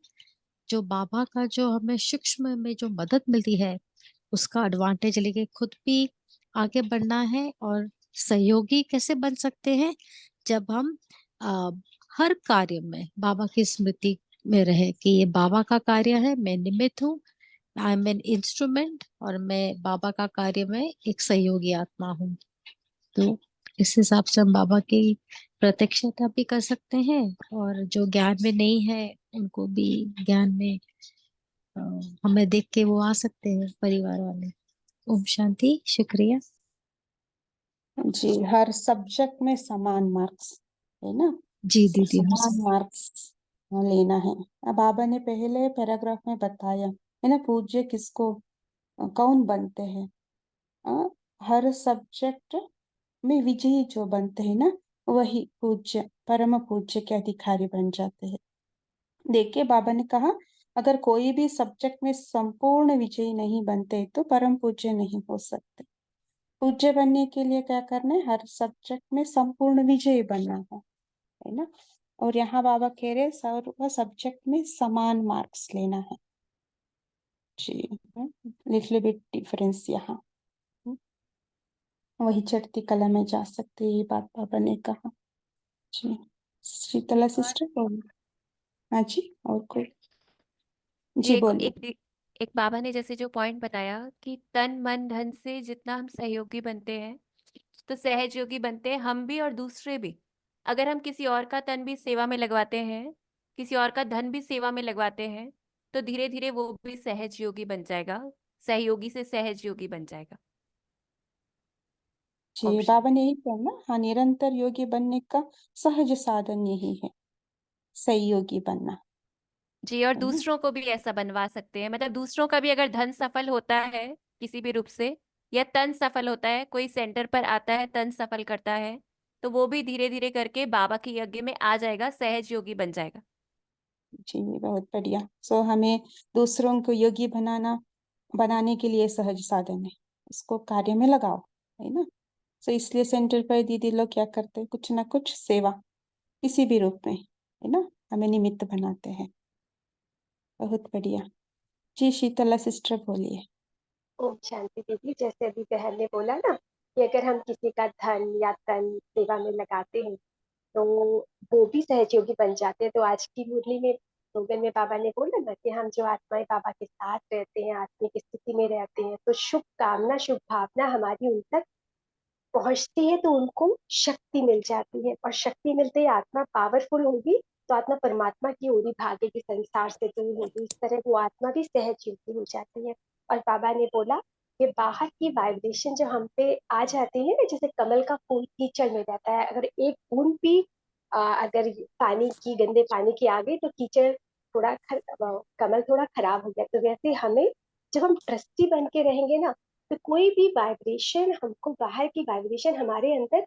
जो बाबा का जो हमें सूक्ष्म में जो मदद मिलती है उसका एडवांटेज लेके खुद भी आगे बढ़ना है। और सहयोगी कैसे बन सकते हैं? जब हम आ, हर कार्य में बाबा की स्मृति में रहे कि ये बाबा का कार्य है, मैं निमित्त हूँ, आई एम एन इंस्ट्रूमेंट, और मैं बाबा का कार्य में एक सहयोगी आत्मा हूँ। तो इस हिसाब से हम बाबा की प्रत्यक्षता भी कर सकते हैं और जो ज्ञान में नहीं है उनको भी ज्ञान में अ, हमें देख के वो आ सकते हैं, परिवार वाले। ओम शांति। शुक्रिया। जी हर सब्जेक्ट में समान मार्क्स, है ना, जी दीदी। समान मार्क्स लेना है। अब बाबा ने पहले पैराग्राफ में बताया है ना, पूज्य किसको कौन बनते हैं। हर सब्जेक्ट में विजयी जो बनते हैं ना, वही पूज्य परम पूज्य के अधिकारी बन जाते हैं। देखिए बाबा ने कहा, अगर कोई भी सब्जेक्ट में संपूर्ण विजयी नहीं बनते तो परम पूज्य नहीं हो सकते। पूज्य बनने के लिए क्या करना है, हर सब्जेक्ट में संपूर्ण विजयी बनना है ना। और यहाँ बाबा कह रहे सर्व सब्जेक्ट में समान मार्क्स लेना है जी। लिटिल बिट डिफरेंस यहाँ, वही चढ़ती कला में जा सकते, ये बात बाबा ने कहा जी। शीतला सिस्टर बोल। हाँ जी, और कोई जी जी बोलिए। एक बाबा ने जैसे जो पॉइंट बताया कि तन मन धन से जितना हम सहयोगी बनते हैं तो सहज योगी बनते हैं हम भी और दूसरे भी। अगर हम किसी और का तन भी सेवा में लगवाते हैं, किसी और का धन भी सेवा में लगवाते हैं, तो धीरे धीरे वो भी सहज योगी बन जाएगा, सहयोगी से सहज योगी बन जाएगा। जी ओम बाबा शांति। ने यही कहा ना, हाँ, निरंतर योगी बनने का सहज साधन यही है, सही योगी बनना जी, और है ना। दूसरों को भी ऐसा बनवा सकते हैं, मतलब दूसरों का भी अगर धन सफल होता है किसी भी रूप से, या तन सफल होता है, कोई सेंटर पर आता है तन सफल करता है, तो वो भी धीरे धीरे करके बाबा के यज्ञ में आ जाएगा, सहज योगी बन जाएगा। जी बहुत बढ़िया। सो हमें दूसरों को योगी बनाने के लिए सहज साधन है, इसको कार्य में लगाओ, है ना। सो इसलिए सेंटर पर दीदी लोग क्या करते हैं, कुछ ना कुछ सेवा किसी भी रूप में, है ना, हमें निमित्त बनाते हैं। बहुत बढ़िया जी। शीतला सिस्टर बोलिए। ओम शांति दीदी, जैसे अभी बहन ने बोला ना कि अगर हम किसी का धन या तन सेवा में लगाते हैं तो वो भी सहयोगी बन जाते हैं। तो आज की मुरली में स्लोगन में बाबा ने बोला ना कि हम जो आत्माएं बाबा के साथ रहते हैं, आत्मिक स्थिति में रहते हैं, तो शुभ कामना शुभ भावना हमारी उन तक पहुंचती है, तो उनको शक्ति मिल जाती है, और शक्ति मिलते ही आत्मा पावरफुल होगी, तो आत्मा परमात्मा की ओर ही भागेगी, संसार से दूर होगी। इस तरह वो आत्मा भी सहज योगी हो जाती है। और बाबा ने बोला कि बाहर की वाइब्रेशन जो हम पे आ जाती है ना, जैसे कमल का फूल कीचड़ में रहता है, अगर एक बूंद भी अगर पानी की, गंदे पानी की आ गई तो कीचड़ कमल थोड़ा खराब हो गया। तो वैसे हमें, जब हम ट्रस्टी बन के रहेंगे ना, तो कोई भी वाइब्रेशन हमको, बाहर की वाइब्रेशन हमारे अंदर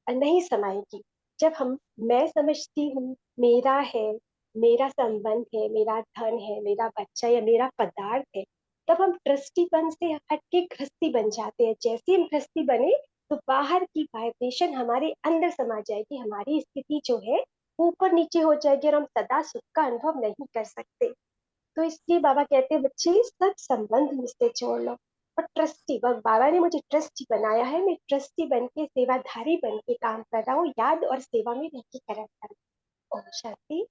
नहीं समाएगी। जब हम, मैं समझती हूँ मेरा है, मेरा संबंध है, मेरा धन है, मेरा बच्चा या मेरा पदार्थ है, तब हम ट्रस्टीपन से हट के गृहस्थी बन जाते हैं। जैसे हम गृहस्थी बने तो बाहर की वाइब्रेशन हमारे अंदर समा जाएगी, हमारी स्थिति जो है वो ऊपर नीचे हो जाएगी, और हम सदा सुख का अनुभव नहीं कर सकते। तो इसलिए बाबा कहते हैं, बच्चे सब संबंध मुझसे जोड़ लो। और ट्रस्टी, बाबा ने मुझे ट्रस्टी बनाया है, मैं ट्रस्टी बन के, सेवाधारी बन के काम कर रहा हूँ, याद और सेवा में रह के कर रहा हूँ। ओम शांति।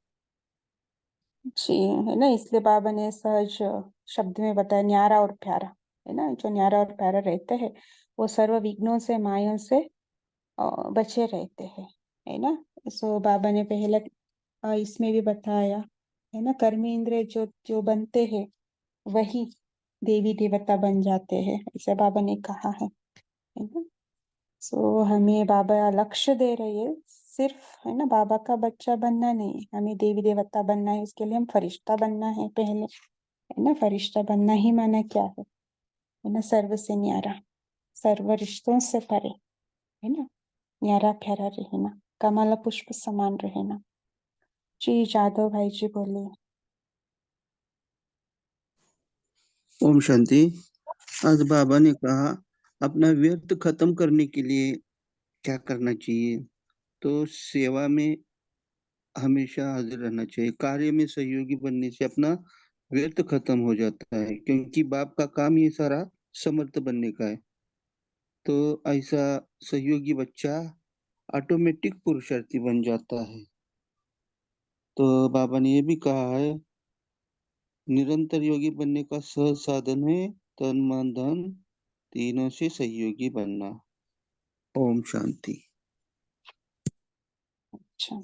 जी, है ना, इसलिए बाबा ने सहज शब्द में बताया, न्यारा और प्यारा, है ना। जो न्यारा और प्यारा रहते हैं वो सर्व विघ्नों से, मायों से बचे रहते हैं, है ना। सो बाबा ने पहले इसमें भी बताया, है ना, कर्मेंद्र जो जो बनते हैं वही देवी देवता बन जाते हैं, ऐसा बाबा ने कहा है ना। सो हमें बाबा लक्ष्य दे रहे हैं, सिर्फ, है ना, बाबा का बच्चा बनना नहीं, हमें देवी देवता बनना है। उसके लिए हम फरिश्ता बनना है पहले, है ना। फरिश्ता बनना ही माना क्या है ना, सर्व से न्यारा, सर्व रिश्तों से परे, है ना, न्यारा प्यारा रहना, कमल पुष्प समान रहना जी। जादव भाई जी बोलिए। ओम शांति। आज बाबा ने कहा अपना व्यर्थ खत्म करने के लिए क्या करना चाहिए, तो सेवा में हमेशा हाजिर रहना चाहिए। कार्य में सहयोगी बनने से अपना व्यर्थ खत्म हो जाता है, क्योंकि बाप का काम ये सारा समर्थ बनने का है। तो ऐसा सहयोगी बच्चा ऑटोमेटिक पुरुषार्थी बन जाता है। तो बाबा ने ये भी कहा है, निरंतर योगी बनने का सहज साधन है तन मन धन तीनों से सहयोगी बनना। ओम शांति। अच्छा,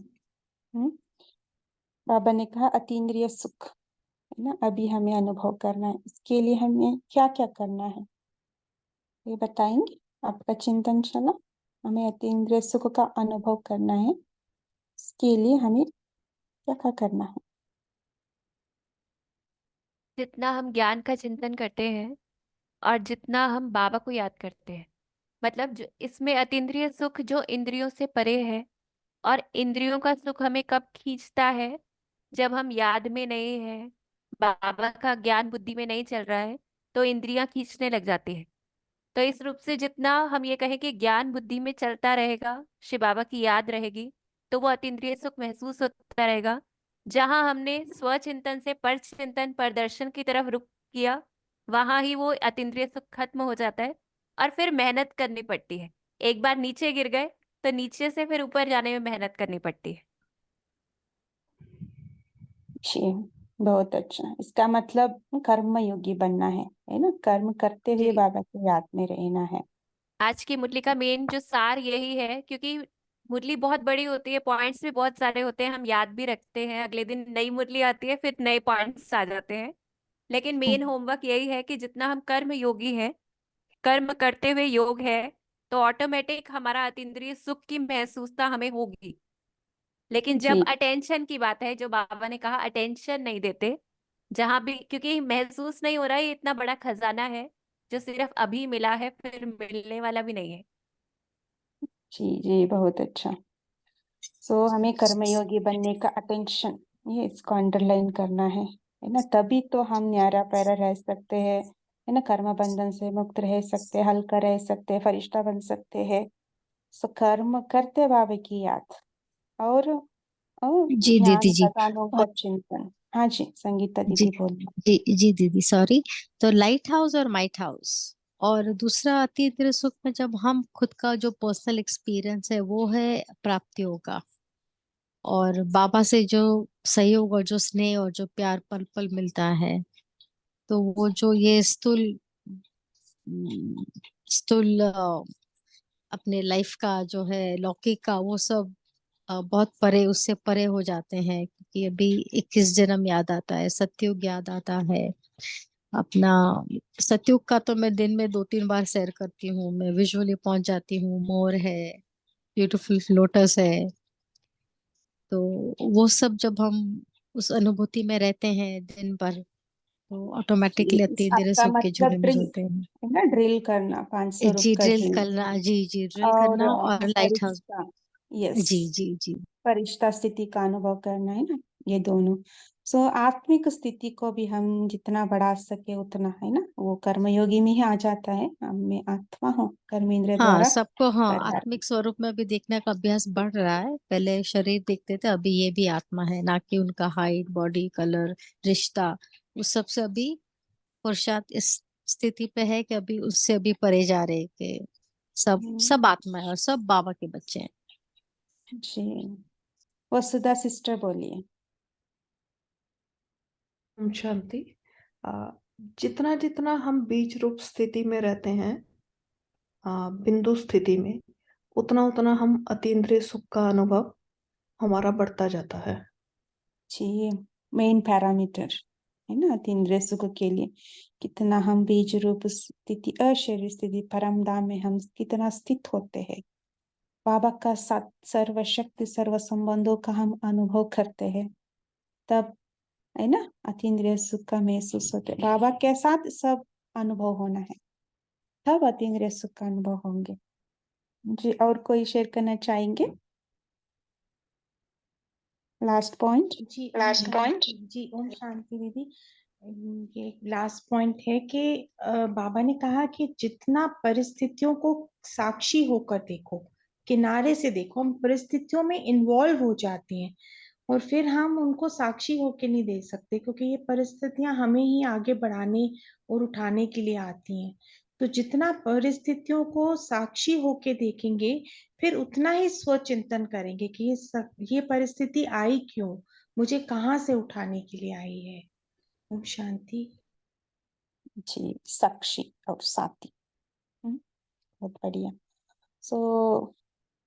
बाबा ने कहा अतीन्द्रिय सुख, है ना, अभी हमें अनुभव करना है। इसके लिए हमें क्या क्या करना है ये बताएंगे। आपका चिंतन चला, हमें अतीन्द्रिय सुख का अनुभव करना है, इसके लिए हमें क्या क्या करना है। जितना हम ज्ञान का चिंतन करते हैं और जितना हम बाबा को याद करते हैं, मतलब इसमें अतीन्द्रिय सुख जो इंद्रियों से परे है, और इंद्रियों का सुख हमें कब खींचता है, जब हम याद में नहीं है, बाबा का ज्ञान बुद्धि में नहीं चल रहा है, तो इंद्रियां खींचने लग जाती है। तो इस रूप से जितना हम ये कहें कि ज्ञान बुद्धि में चलता रहेगा, शिव बाबा की याद रहेगी, तो वो अतीन्द्रिय सुख महसूस होता रहेगा। जहां हमने स्वचिंतन से पर चिंतन प्रदर्शन की तरफ रुख किया, वहां ही वो अतीन्द्रिय सुख खत्म हो जाता है, और फिर मेहनत करनी पड़ती है। एक बार नीचे गिर गए तो नीचे से फिर ऊपर जाने में मेहनत करनी पड़ती है। जी, बहुत अच्छा। इसका मतलब कर्म योगी बनना है ना, कर्म करते हुए जी, बाबा की याद में रहना है। आज की मुरली का मेन जो सार यही है, क्योंकि मुरली बहुत बड़ी होती है, पॉइंट्स भी बहुत सारे होते हैं, हम याद भी रखते हैं, अगले दिन नई मुरली आती है, फिर नए पॉइंट्स आ जाते हैं। लेकिन मेन हम्म, होमवर्क यही है कि जितना हम कर्म योगी हैं, कर्म करते हुए योग है, तो ऑटोमेटिक हमारा अतीन्द्रिय सुख की महसूसता हमें होगी। लेकिन जब जी अटेंशन की बात है, जो बाबा ने कहा अटेंशन नहीं देते, जहां भी, क्योंकि महसूस नहीं हो रहा है, ये इतना बड़ा खजाना है जो सिर्फ अभी मिला है, फिर मिलने वाला भी नहीं है। जी जी, बहुत अच्छा। सो हमें कर्मयोगी बनने का अटेंशन, ये इसको अंडरलाइन करना है ना, तभी तो हम न्यारा प्यारा रह सकते हैं, है ना, कर्म बंधन से मुक्त रह सकते हैं, हल्का रह सकते हैं, फरिश्ता बन सकते हैं। सो कर्म करते बाबा की याद, और जी ध्यान दीदी जी। भगवानों का और चिंतन। हाँ जी, संगीता जी दीदी बोलिए। जी दीदी सॉरी। तो लाइट हाउस और माइट हाउस, और दूसरा अतीन्द्रिय सुख में जब हम खुद का जो पर्सनल एक्सपीरियंस है वो है प्राप्तियों का, और बाबा से जो सहयोग और जो स्नेह और जो प्यार पल पल मिलता है, तो वो जो ये स्थूल अपने लाइफ का जो है लौकिक का, वो सब बहुत परे, उससे परे हो जाते हैं, क्योंकि अभी 21 जन्म याद आता है, सतयुग याद आता है अपना। सतयुग का तो मैं दिन में 2-3 बार सैर करती हूँ, मैं विजुअली पहुंच जाती हूँ, मोर है, ब्यूटीफुल लोटस है। तो वो सब जब हम उस अनुभूति में रहते हैं दिन भर, तो ऑटोमेटिकली इस अतीन्द्रिय आपका सुख के मतलब झूले में ड्रिल, झूलते हैं। है ना, ड्रिल करना, 500 रूप जी का ड्रिल ड्रिल, करना, जी ड्रिल और करना, और लाइट हाउस। फरिश्ता, यस, जी जी जी। फरिश्ता स्थिति का अनुभव करना, है ना, ये दोनों। सो आत्मिक स्थिति को भी हम जितना बढ़ा सके उतना, है ना, वो कर्मयोगी में ही आ जाता है। हम में आत्मा हो, कर्म इंद्रिय हाँ द्वारा सबको, हाँ पैदा। आत्मिक स्वरूप में भी देखने का अभ्यास बढ़ रहा है। पहले शरीर देखते थे, अभी ये भी आत्मा है, ना कि उनका हाइट, बॉडी कलर, रिश्ता, उस सब से अभी पुरुषार्थ इस स्थिति पे है कि अभी उससे अभी परे जा रहे हैं, कि सब हम्म, सब आत्मा है और सब बाबा के बच्चे हैं। जी, वसुधा सिस्टर बोलिए। ओम शांति। आ, जितना जितना हम बीज रूप स्थिति में रहते हैं, बिंदु स्थिति में, उतना उतना हम अतीन्द्रिय सुख का अनुभव हमारा बढ़ता जाता है। जी, मेन पैरामीटर, है ना, अतीन्द्रिय सुख के लिए कितना हम बीज रूप स्थिति, अशरीर स्थिति, परम धाम में हम कितना स्थित होते हैं, बाबा का साथ सर्वशक्ति सर्व संबंधों का हम अनुभव करते हैं, तब, है ना, अतीन्द्रिय सुख का महसूस होते है। बाबा के साथ सब अनुभव होना है, तब अतीन्द्रिय सुख का अनुभव होंगे। जी, और कोई शेयर करना चाहेंगे? Last point. जी ओम शांति, जी ओम शांति दीदी। ये लास्ट पॉइंट है कि बाबा ने कहा कि जितना परिस्थितियों को साक्षी होकर देखो, किनारे से देखो, हम परिस्थितियों में इन्वॉल्व हो जाते हैं, और फिर हम उनको साक्षी होके नहीं दे सकते, क्योंकि ये परिस्थितियां हमें ही आगे बढ़ाने और उठाने के लिए आती हैं। तो जितना परिस्थितियों को साक्षी होके देखेंगे, फिर उतना ही स्वचिंतन करेंगे कि ये परिस्थिति आई क्यों, मुझे कहाँ से उठाने के लिए आई है। ओम शांति। जी, साक्षी और साथी। बहुत बढ़िया। सो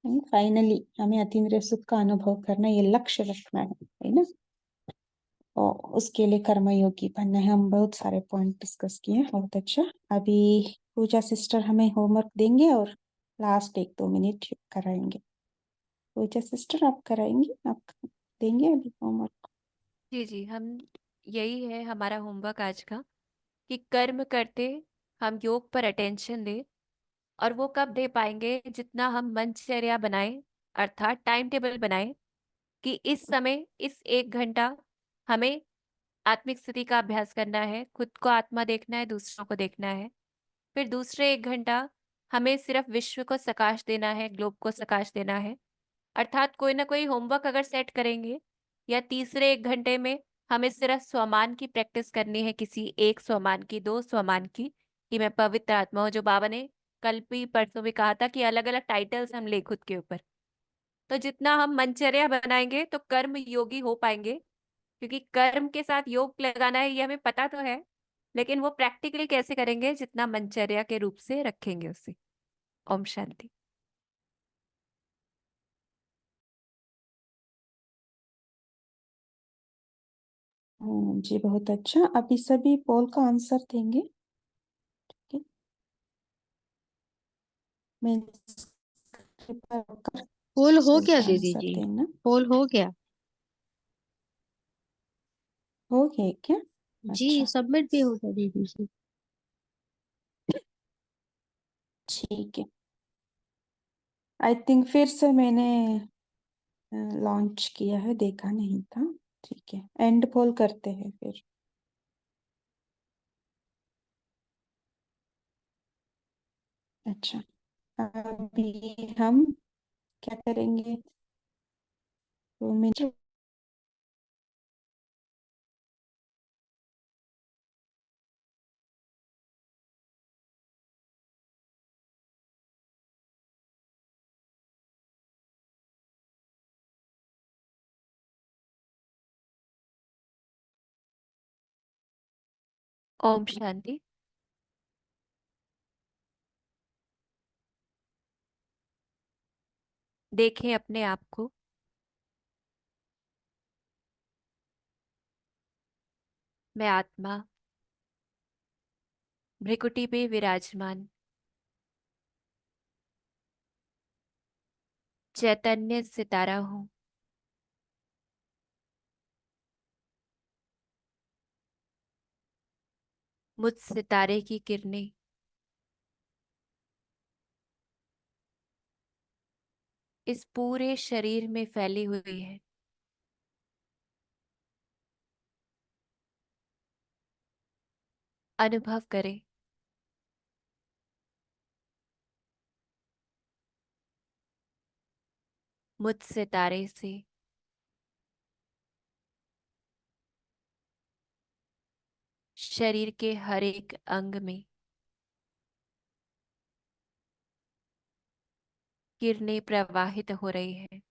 फाइनली हमें अतीन्द्रिय सुख का अनुभव करना, ये लक्ष्य रखना है ना, और उसके लिए कर्मयोगी बनना है। हम बहुत सारे पॉइंट डिस्कस किए, बहुत अच्छा। अभी पूजा सिस्टर हमें होमवर्क देंगे और लास्ट 1-2 मिनट कराएंगे। पूजा सिस्टर आप कराएंगे, आप देंगे अभी होमवर्क? जी जी, हम यही है हमारा होमवर्क आज का, कि कर्म करते हम योग पर अटेंशन दें। और वो कब दे पाएंगे, जितना हम मनचर्या बनाएं, अर्थात टाइम टेबल बनाएं कि इस समय इस 1 घंटा हमें आत्मिक स्थिति का अभ्यास करना है, खुद को आत्मा देखना है, दूसरों को देखना है। फिर दूसरे 1 घंटा हमें सिर्फ विश्व को सकाश देना है, ग्लोब को सकाश देना है। अर्थात कोई ना कोई होमवर्क अगर सेट करेंगे, या तीसरे 1 घंटे में हमें सिर्फ स्वमान की प्रैक्टिस करनी है, किसी एक स्वमान की, 2 स्वमान की, कि मैं पवित्र आत्मा हूँ, जो बाबा ने कल भी परसों भी कहा था कि अलग अलग टाइटल्स हम ले खुद के ऊपर। तो जितना हम मनचर्या बनाएंगे तो कर्म योगी हो पाएंगे, क्योंकि कर्म के साथ योग लगाना है ये हमें पता तो है, लेकिन वो प्रैक्टिकली कैसे करेंगे, जितना मनचर्या के रूप से रखेंगे उसे। ओम शांति। जी बहुत अच्छा। अभी सभी पोल का आंसर देंगे। ठीक है, मैं स्क्रीन पर रखकर पोल हो पोल गया का दीदी आंसर जी? देना। पोल हो गया? हो गया क्या? जी, अच्छा, सबमिट भी हो गया दीदी जी। ठीक है। आई थिंक फिर से मैंने लॉन्च किया है, देखा नहीं था। ठीक है, एंड पोल करते हैं फिर। अच्छा, अभी हम क्या करेंगे, तो मैं ओम शांति। देखें अपने आप को, मैं आत्मा भ्रिकुटी पे विराजमान चैतन्य सितारा हूँ। मुझ सितारे की किरणें इस पूरे शरीर में फैली हुई है। अनुभव करें, मुझ सितारे से शरीर के हर एक अंग में किरणें प्रवाहित हो रही है।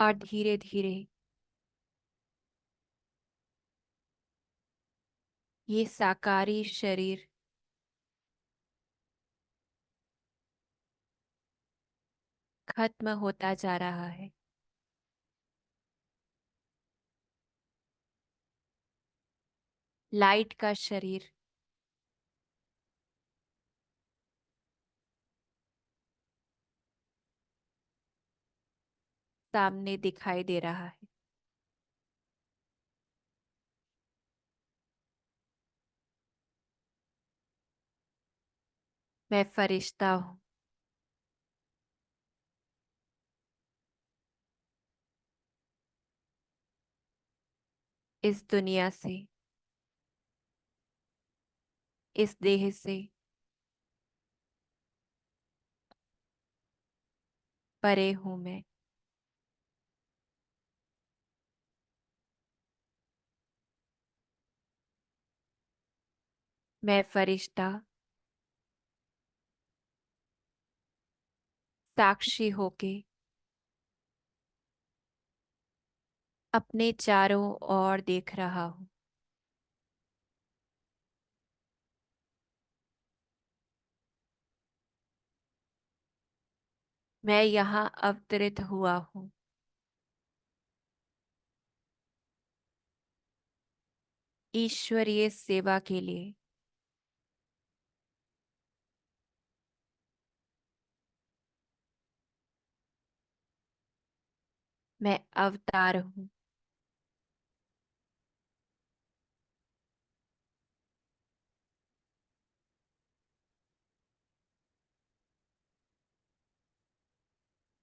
और धीरे धीरे ये साकारी शरीर खत्म होता जा रहा है। लाइट का शरीर सामने दिखाई दे रहा है। मैं फरिश्ता हूँ। इस दुनिया से, इस देह से परे हूं मैं। मैं फरिश्ता साक्षी होके अपने चारों ओर देख रहा हूं। मैं यहाँ अवतरित हुआ हूँ ईश्वरीय सेवा के लिए। मैं अवतार हूँ।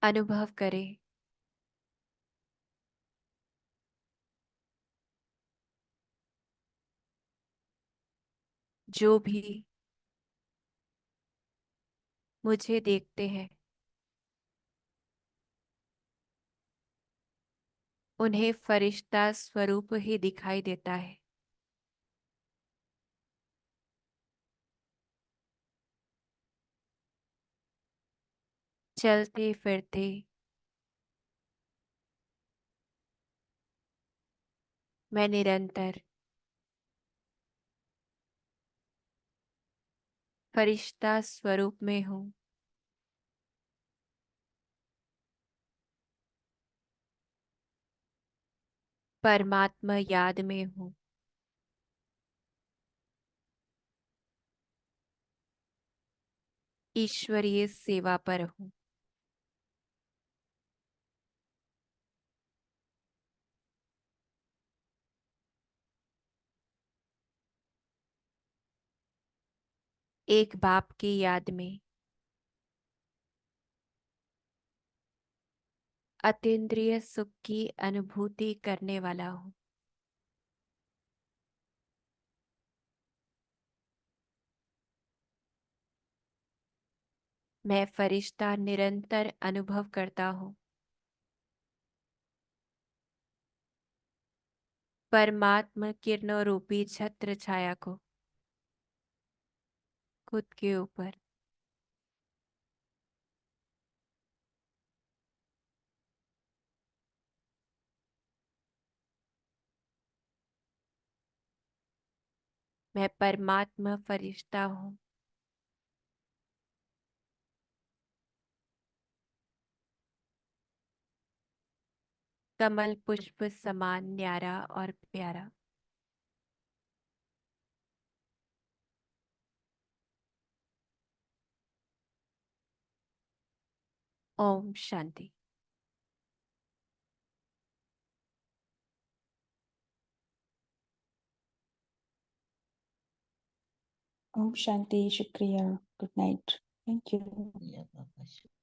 अनुभव करें जो भी मुझे देखते हैं उन्हें फरिश्ता स्वरूप ही दिखाई देता है। चलते फिरते मैं निरंतर फरिश्ता स्वरूप में हूँ। परमात्मा याद में हूँ। ईश्वरीय सेवा पर हूँ। एक बाप की याद में अतीन्द्रिय सुख की अनुभूति करने वाला हूँ। मैं फरिश्ता निरंतर अनुभव करता हूँ। परमात्मा किरणों रूपी छत्र छाया को खुद के ऊपर मैं परमात्मा फरिश्ता हूँ। कमल पुष्प समान न्यारा और प्यारा। ओम शांति। ओम शांति, शुक्रिया, गुड नाइट, थैंक यू।